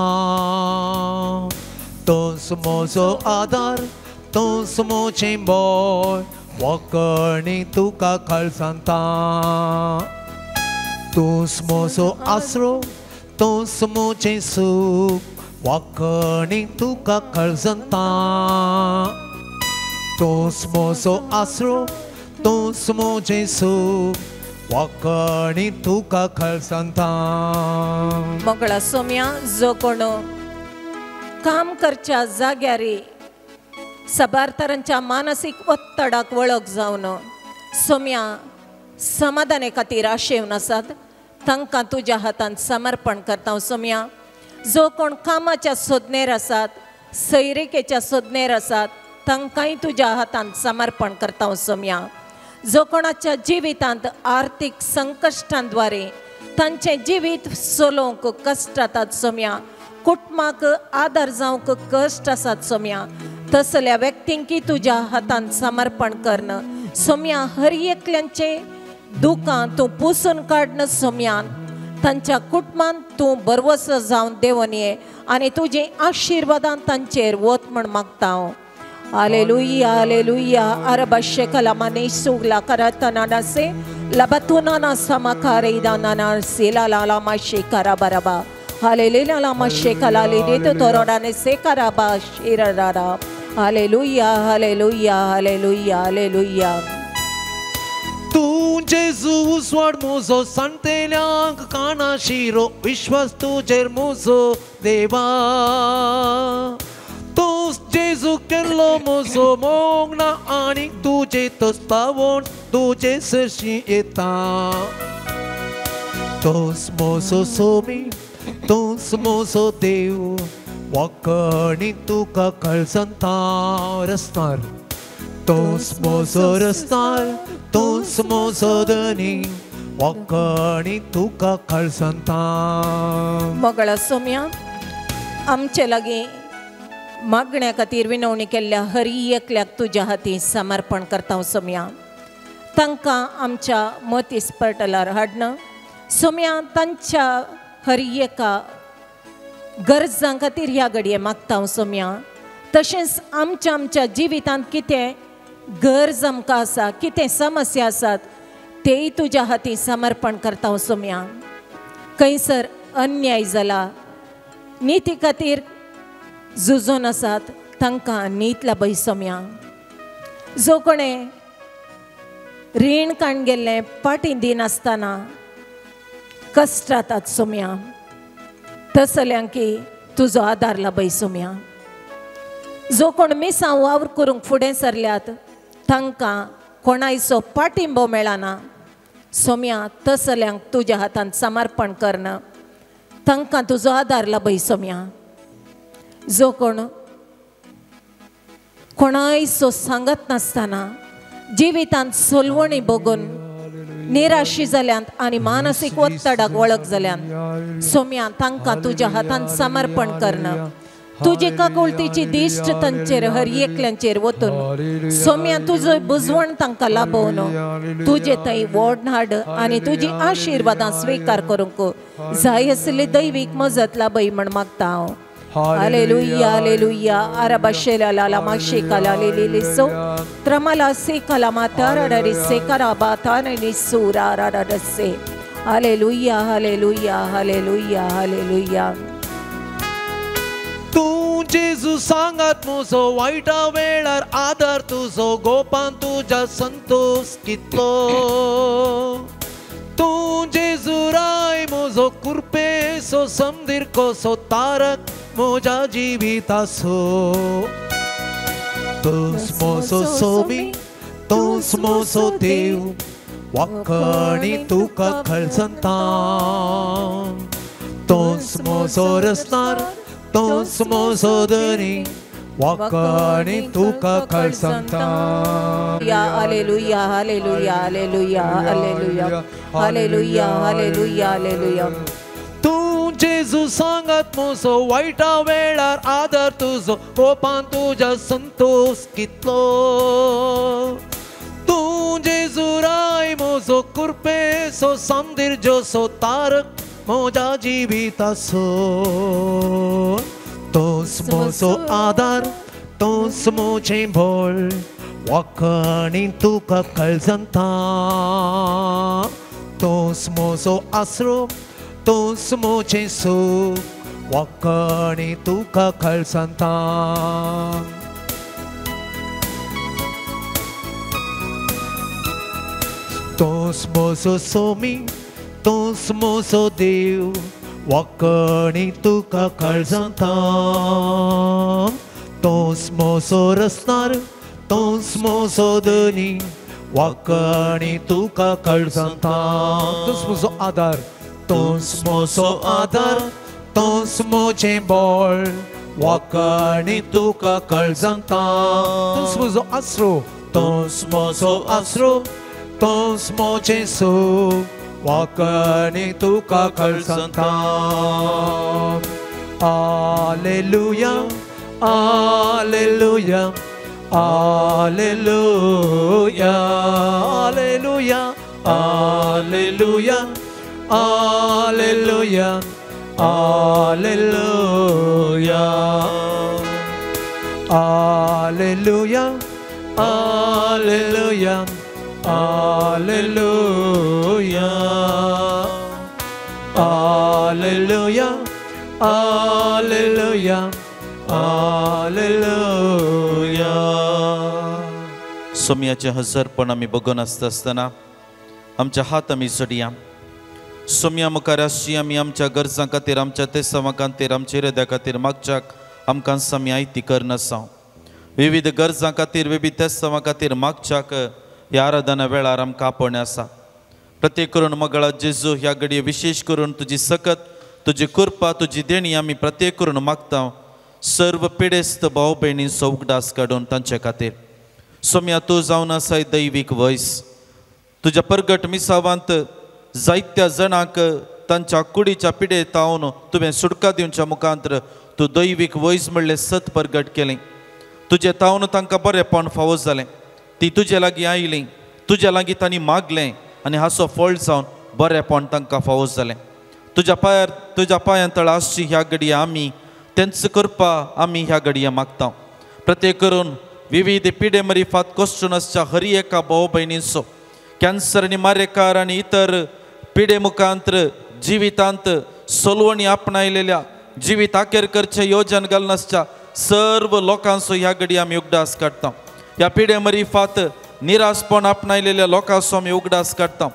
Tons mozo adar, tons moje bol. Wakani tuka kalsanta. Tons mozo asro, tons moje suk. Wakani tuka kalsanta. Tons mozo asro, tons moje suk. Wakani tuka kalsanta. Mangala Saumya जो कोण काम करच्या जाग्यारी सबारतरांच्या मानसिक ओत्तडाक वळख जावन सोम्या समाधाने खातीर आशेवन आसात तांकां तुज्या हातांत समर्पण करता सोम्या. जो कोण कामाच्या सोदनेर आसात सैरिकेच्या सोदनेर आसात तांकांय तुज्या हातांत समर्पण करता सोम्या. जो कोणाच्या जिवितांत आर्थिक संकश्टांद्वारे तांचे जिवीत सोलोवंक कश्ट जातात सोम्या, कुटुंबाक आदार जावंक कश्ट आसात सोम्या, तसल्या व्यक्तींकी तुज्या हातांत समर्पण करन सोम्या. हर एकल्यांचे दुखां तूं पुसून काडन सोम्या. तांच्या कुटुंबांत तूं बरवसो जावन देंवन ये आनी तुजी आशिर्वादां तांचेर वत म्हण मागता हांव. Hallelujah, hallelujah. Arabashe kalamane sugla karatana se labatuna na samakare idana se la la la mashe karabaraba. Hallelujah la mashe kalale de to torodane se karaba shirara. Hallelujah, hallelujah, hallelujah, hallelujah. Tu Jesus word muzo santelyank kana shiro vishwas tu jer muzo deva. Tos Jesu kello mozo mogna ani tuje tos pavon tuje sershi eta. Tos mozo somi, tos mozo deu, wakani tuka kalsanta rastar. Tos mozo rastar, tos mozo dani, wakani tuka kalsanta. Mangala Saumya आमचे लागी मागण्या खातीर विनवणी केल्ल्या हर एकल्याक तुज्या हाती समर्पण करता सोम्या. तांकां आमच्या मती स्पर्टलार हाडन सोम्या. तांच्या हर एका गरजां खातीर ह्या घडये मागता सोम्या. तशेंच आमच्या आमच्या जिवितांत कितें गरज आमकां आसा, कितें समस्या आसात तेय तुज्या हाती समर्पण करता सोम्या. खंयसर अन्याय जाला, नीती खातीर झुजून आसात तांकां नीत लाभय सोम्या. जो कोणें रीण काण गेल्लें पाटी दिनासतना कश्ट जातात सोम्या, तसल्यांकी तुजो आदार लाभय सोम्या. जो कोण मिसां वावर करूंक फुडें सरल्यात तांकां कोणायचो पाटिंबो मेळना सोम्या, तसल्यांक तुज्या हातांत समर्पण करन तांकां तुजो आदार लाभय सोम्या. जो कोण कोणायचो सांगत नासतना जिवितांत सोलवणी बघून निराशी जाल्यांत आनी मानसीक ओत्तडाक वळख जाल्यांत सोम्या तांकां तुज्या हातांत समर्पण करन. तुजी काकुळतीची दिश्ट तांचेर हर एकल्यांचेर वतून सोम्या तुजो बुजवण तांकां लाभोवन तुजे थंय व्हड हाड आनी तुजी आशिर्वादां स्वीकार करूंक जाय आसली दैवीक मजत लाभय म्हण मागता हांव. Hallelujah, hallelujah. Arabashela la la mashika la li li so. Tramala se kalamata ra ri se karabata ni sura ra ra se. Hallelujah, hallelujah, hallelujah, hallelujah. तू जेजू सांगत मोजो वाईटा वेळार आदार तुझो गोपान तुझ्या संतोष कितलो. तू जेजू राय मोजो कुरपे सो समदीर कसो तारक मोजा जिवितासो. तोस मोजो सोमी तोस मोजो देव वाकणी तुका खळसंता. तो समोसो रचणार तो समोसो धनी वाकाणी तुका काळ सांगता हालेलुया हालेलुया हालेलुया हालेलुया हालेलुया हालेलुया हालेलुया तू जेजू सांगत मोसो वाईटा वेळार आदर तुझो कोपान तुझ्या संतोष कितलो तू जेजू राय मोसो कुरपे सो संदीर जोसो तारक मोजा जिवितासो तोच मोसो आदार तोच मोचे बोल वाकाणी तुका काळजांता तोच मोसो आसरो तोच मोचे सूख वाकाणी तुका काळजांता तोच मोसो सोमी तोच मोसो देव वाकाणी तुका काळजांता तोच मोसो रचणार तोच मोसो धनी वाकाणी तुका काळजांता तोच मोसो आदार तोच मोसो आदार तोच मोचे बोळ वाकाणी तुका काळजांता तोच मोसो आसरो तोच मोसो आसरो तोच मोचे सूख वाकाणी तुका काळजांता Alleluia Alleluia Alleluia Alleluia Alleluia Alleluia Alleluia Alleluia Alleluia Alleluia Alleluia Alleluia Alleluia सोम्याचे हजरपण आमी बघून आसतना आमचे हात आमी जोडया सोम्या मुखार आसची आमी आमच्या गरजां खातीर आमच्या तेसावां खातीर आमच्या हृदया खातीर मागच्याक आमकां समी आयती करन आसा विविध गरजां खातीर विविध तेसावां खातीर मागच्याक ह्या आराधना वेळार आमकां आपण आसा प्रत्येक करून मगळा जेजू ह्या घडये विशेष करून तुजी सकत तुजी कृपा तुजी देणी आमी प्रत्येक करून मागता सर्व पिडेस्त भाव भयणींचो उगडास काडून तांचे खातीर सोम्या तूं जावन आसाय दैवीक वयस तुज्या परगट मिसावांत जायत्या जाणांक तांच्या कुडीच्या पिडे तावन तुवें सुटका दिवच्या मुखांतर तूं दैवीक वयस म्हणलें सत परगट केलें तुजें तावन तांकां बरेंपण फावो जालें ती तुजे लागीं आयलीं तुज्या लागीं तांणी मागलें आनी हाचो फळ जावन बरेंपण तांकां फावो जालें तुज्या पांयां तळ आसची ह्या घडये आमी तेंच कृपा आमी ह्या घडये मागता प्रत्येक करून विविध पिडे मरिफात कोस्टूनसच्या हरी एका भाव भयणींचो कॅन्सर आनी मारेकार आनी इतर पिडे मुखांतर जिवितांत सोलवणी आपणायलेल्या जिवीत आखेर करचे योजन घालनासच्या सर्व लोकांचो ह्या घडये आमी उगडास काडटा ह्या पिडे मरिफात निराशपण आपणायलेल्या लोकांचो आमी उगडास काडटा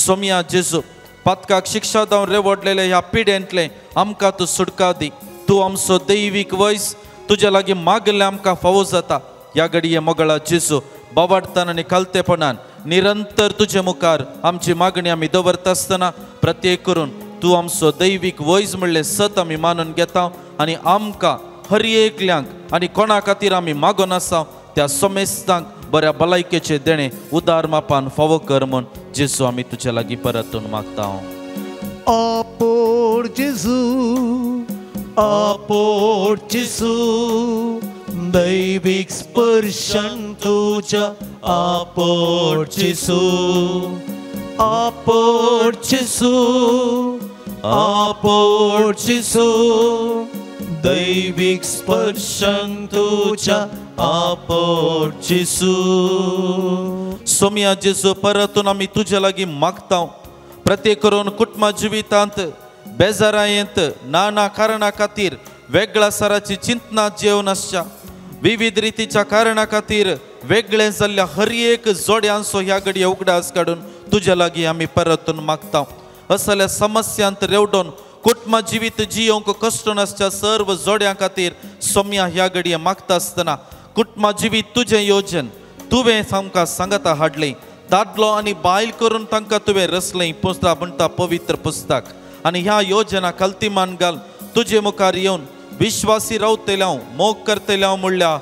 सोम्या जेजू पातकाक शिक्षा जावन रेवडलेल्या ह्या पिड्यांतले आमकां तूं सुटका दी तूं आमचो दैवीक वयस तुज्या लागीं मागले आमकां फावो जाता ह्या घडये मोगळा जेजू बावाडतान आनी कालतेपणान निरंतर तुजे मुखार आमची मागणी आमी दवरता आसतना प्रत्येक करून तूं आमचो दैवीक वयस म्हणलें सत आमी मानून घेता आनी आमकां हर एकल्यांक आनी कोणा खातीर आमी मागोन आसा त्या समेस्तांक बऱ्या भलायकेचे देणे उदार मापान फावो कर म्हूण जेजू आमी तुजे लागीं परतून मागता Apor Jesu दैविक स्पर्शन तुझ्या Apor Jesu दैविक स्पर्शन तुझ्या Apor Jesu सोम्या जेजू परतून आमी तुजे लागीं मागता प्रत्येक करून कुटुंबा जिवितांत बेजारायेंत नाना कारणा खातीर वेगळ्या सराची चिंतना जेवन आसच्या विविध रितीच्या कारणा खातीर वेगळे जाल्ल्या हर एक जोड्यांचो ह्या घडये उगडास काडून तुजे लागीं आमी परतून मागता असल्या समस्यांत रेवडोन कुटुंबा जिवीत जियोंक कश्ट नासच्या सर्व जोड्यां खातीर सोम्या ह्या घडये मागता आसतना कुटुंबा जिवीत तुजें योजन तुवें आमकां सांगता हाडलें दादलो आनी बायल करून तांकां तुवें रचलें पुस्तक म्हणटा पवित्र पुस्तक आणि ह्या योजना कल्तीमान घाल तुझे मुखार येवन विश्वासी रावतल्या मोग करतल्या म्हणल्या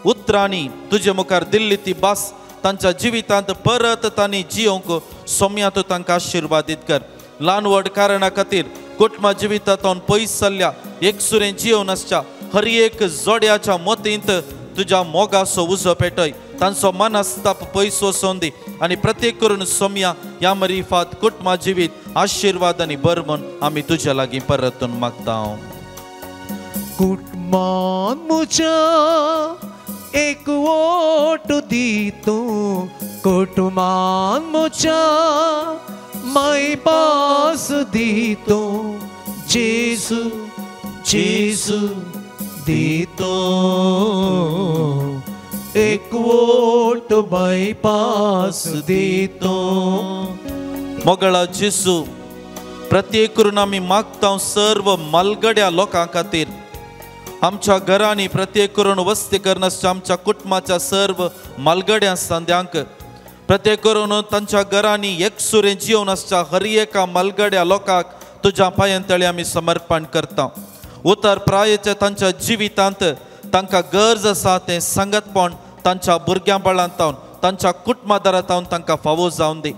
उतरांनी तुझे मुखार दिल्ली ती बास तांच्या जिवितांत परत तांणी जियोंक सोम्या तूं तांकां आशिर्वादीत कर ल्हान व्हड कारणा खातीर कुटुंबा जिवितांतून पयस जाल्ल्या एकसुरें जियोन आसच्या हर एक जोड्याच्या मोतींत तुझ्या मोगाचो उजो पेटय तांचो मनस्ताप पयस वचोन दी आनी प्रत्येक करून सोम्या ह्या मरिफात कुटुंबा जिवीत आशिर्वाद आनी बर म्हूण आमी तुज्या लागीं परतून मागता कुटुंबान म्हज्या एक वोट दितो कुटुंबान म्हज्या मायपास दितो जेजू जेजू दितो एक वोट बायपास दितो मोगळा जेजू प्रत्येक करून आमी मागता सर्व मलगड्या लोकां खातीर आमच्या घरांनी प्रत्येक करून वस्ती करनासच्या आमच्या कुटुंबाच्या सर्व मलगड्या संद्यांक प्रत्येक करून तांच्या घरांनी एकसुरें जिवन आसच्या हर एका मलगड्या लोकांक तुज्या पांयांतळी आमी समर्पण करता उतर प्रायेच्या तांच्या जिवितांत तांकां गरज आसा तें संगतपण तांच्या भुरग्यां बाळांतावन तांच्या कुटुंबादारांतावन तांकां फावो जावन दी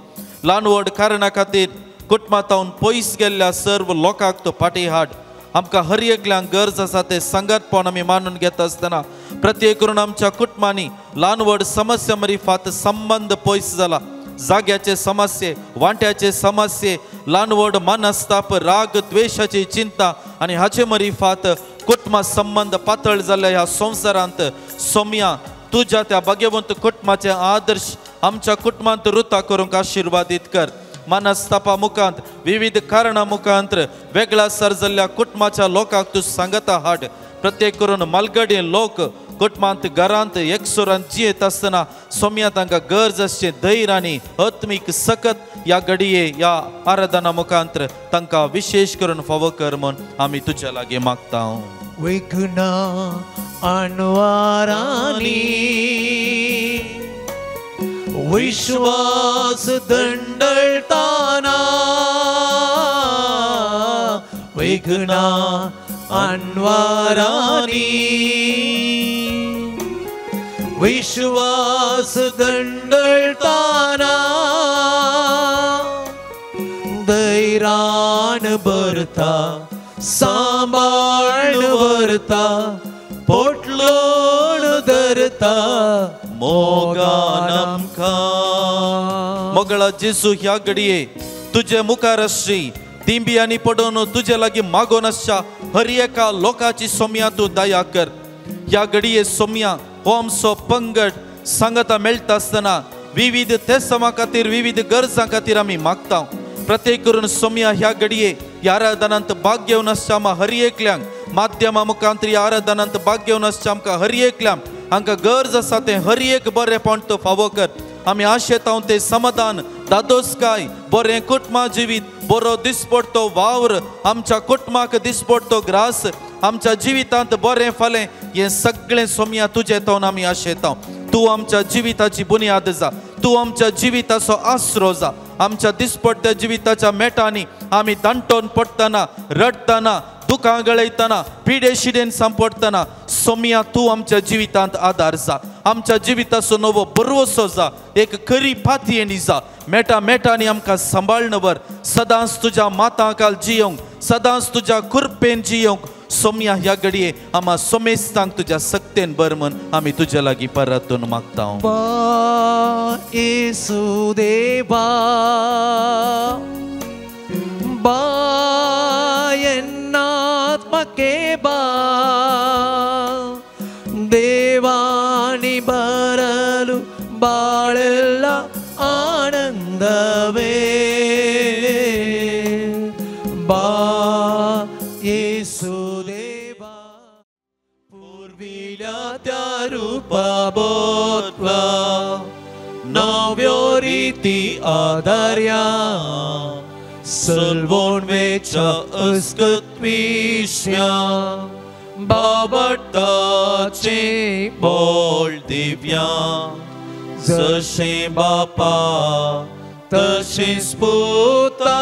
ल्हान व्हड कारणा खातीर कुटुंबांतावन पयस गेल्ल्या सर्व लोकांक तूं फाटीं हाड आमकां हर एकल्यांक गरज आसा तें संगतपण आमी मानून घेता आसतना प्रत्येक करून आमच्या कुटुंबांनी ल्हान व्हड समस्या मरिफात संबंद पयस जाला जाग्याचे समस्ये वांट्याचे समस्ये ल्हान व्हड मनस्ताप राग द्वेषाची चिंता आनी हाचे मरिफात कुटुंबा संबंध पातळ जाल्ल्या ह्या संवसारांत सोम्या तुज्या त्या भाग्यवंत कुटुंबाचे आदर्श आमच्या कुटुंबांत रुता करूंक आशिर्वादीत कर मनस्तापा मुखांत विविध कारणां मुखांत वेगळा सर जाल्ल्या कुटुंबाच्या लोकांक तूं सांगता हाड प्रत्येक करून मलगडे लोक कुटुंबांत घरांत एकसुरांत जियेत आसतना सोम्या तांकां गरज आसचें धैर्य आनी आत्मीक सकत ह्या घडये ह्या आराधना मुखांत तांकां विशेष करून फावो कर म्हूण आमी तुज्या लागीं मागता विघ्ना अनवारानी विश्वास दंडळताना विघ्ना अनवारानी विश्वास दंडळताना धैर्यान भरता सांबाळन भरता पोटलोण धरता मोगान आमकां मोगळा जेजू ह्या घडये तुजे मुखार आसची तिंबी आनी पडोवन तुजे लागीं मागोन आसच्या हर एका लोकाची सोम्या तूं दया कर ह्या घडये सोम्या हो आमचो पंगड सांगता मेळटा आसतना विविध तेसमा खातीर विविध गरजां खातीर आमी मागता प्रत्येक करून सोम्या ह्या घडये ह्या आराधनांत भाग घेवन आसच्या आमकां हर एकल्यांक माध्यमा मुखांतर ह्या आराधनांत भाग घेवन आसच्या आमकां हर एकल्यांक हांकां गरज आसा तें हर एक बरेंपण तूं फावो कर आमी आशेतां तें समाधान दादोसकाय बरें कुटुंबा जिवीत बरो दिसपडटो वावर आमच्या कुटुंबाक दिसपडटो ग्रास आमच्या जिवितांत बरें फालें हें सगळें सोम्या तुजें तावन आमी आशेतां तूं आमच्या जिविताची बुन्याद जा तूं आमच्या जिविताचो आसरो जा आमच्या दिसपडट्या जिविताच्या मेटांनी आमी दांटोन पडटना रडटना दुखां गळयतना पिडे शिडेन सांपडटना सोम्या तूं आमच्या जिवितांत आदार जा आमच्या जिविताचो नवो बरवसो जा एक खरी फातयेनी जा मेटा मेटांनी आमकां सांबाळन वर सदांच तुज्या मातांकाल जियोंक सदांच तुज्या कृपेन जियोंक सोम्या ह्या घडये आमा सोमेस्तांक तुज्या सक्तेन बर म्हण आमी तुज्या लागीं परतून मागता येसू देवा ಎನ್ನಾತ್ಮಕ್ಕೆ ಬಾ ದೇವಾನಿ ಬರಲು ಬಾಳೆಲ್ಲ ಆನಂದವೇ ಬಾ ಯೇಸು ದೇವಾ पूर्वील्या त्या रूपाबोधला नव्यो रीती आदार्या सलवोण वेच्या अस्कत्विश्या बाबटाचे बोल दिव्या जशें बापा तशेंच पुता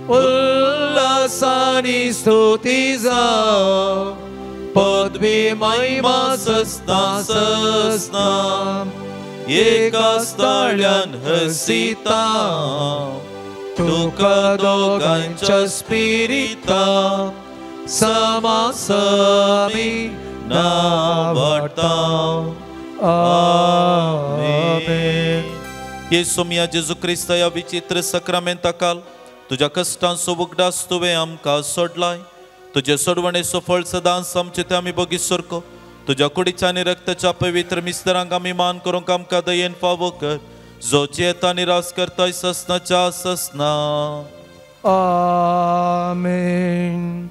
उल्हासानी स्तुती जाव पदवी महिमा सस्ता सस्ता एका स्थळ्यान हसिता तुका दोगांच्या स्पिरिता समासमी नावडता आमेन. येसू मिया जेजू क्रिस्त या विचित्र सक्रामेंताकाल तुझ्या कष्टांचो उगडास तुवें आमकां सोडलाय. तुझे सोडवणेचो फळ सदांच आमचे ते आमी बगी सरको. तुझ्या कुडीच्या आनी रक्ताच्या पवित्र मिस्त्रांक आमी मान करूंक आमकां दयेन फावो कर. जोची येता निराश करताय ससनाच्या ससना. आमेन.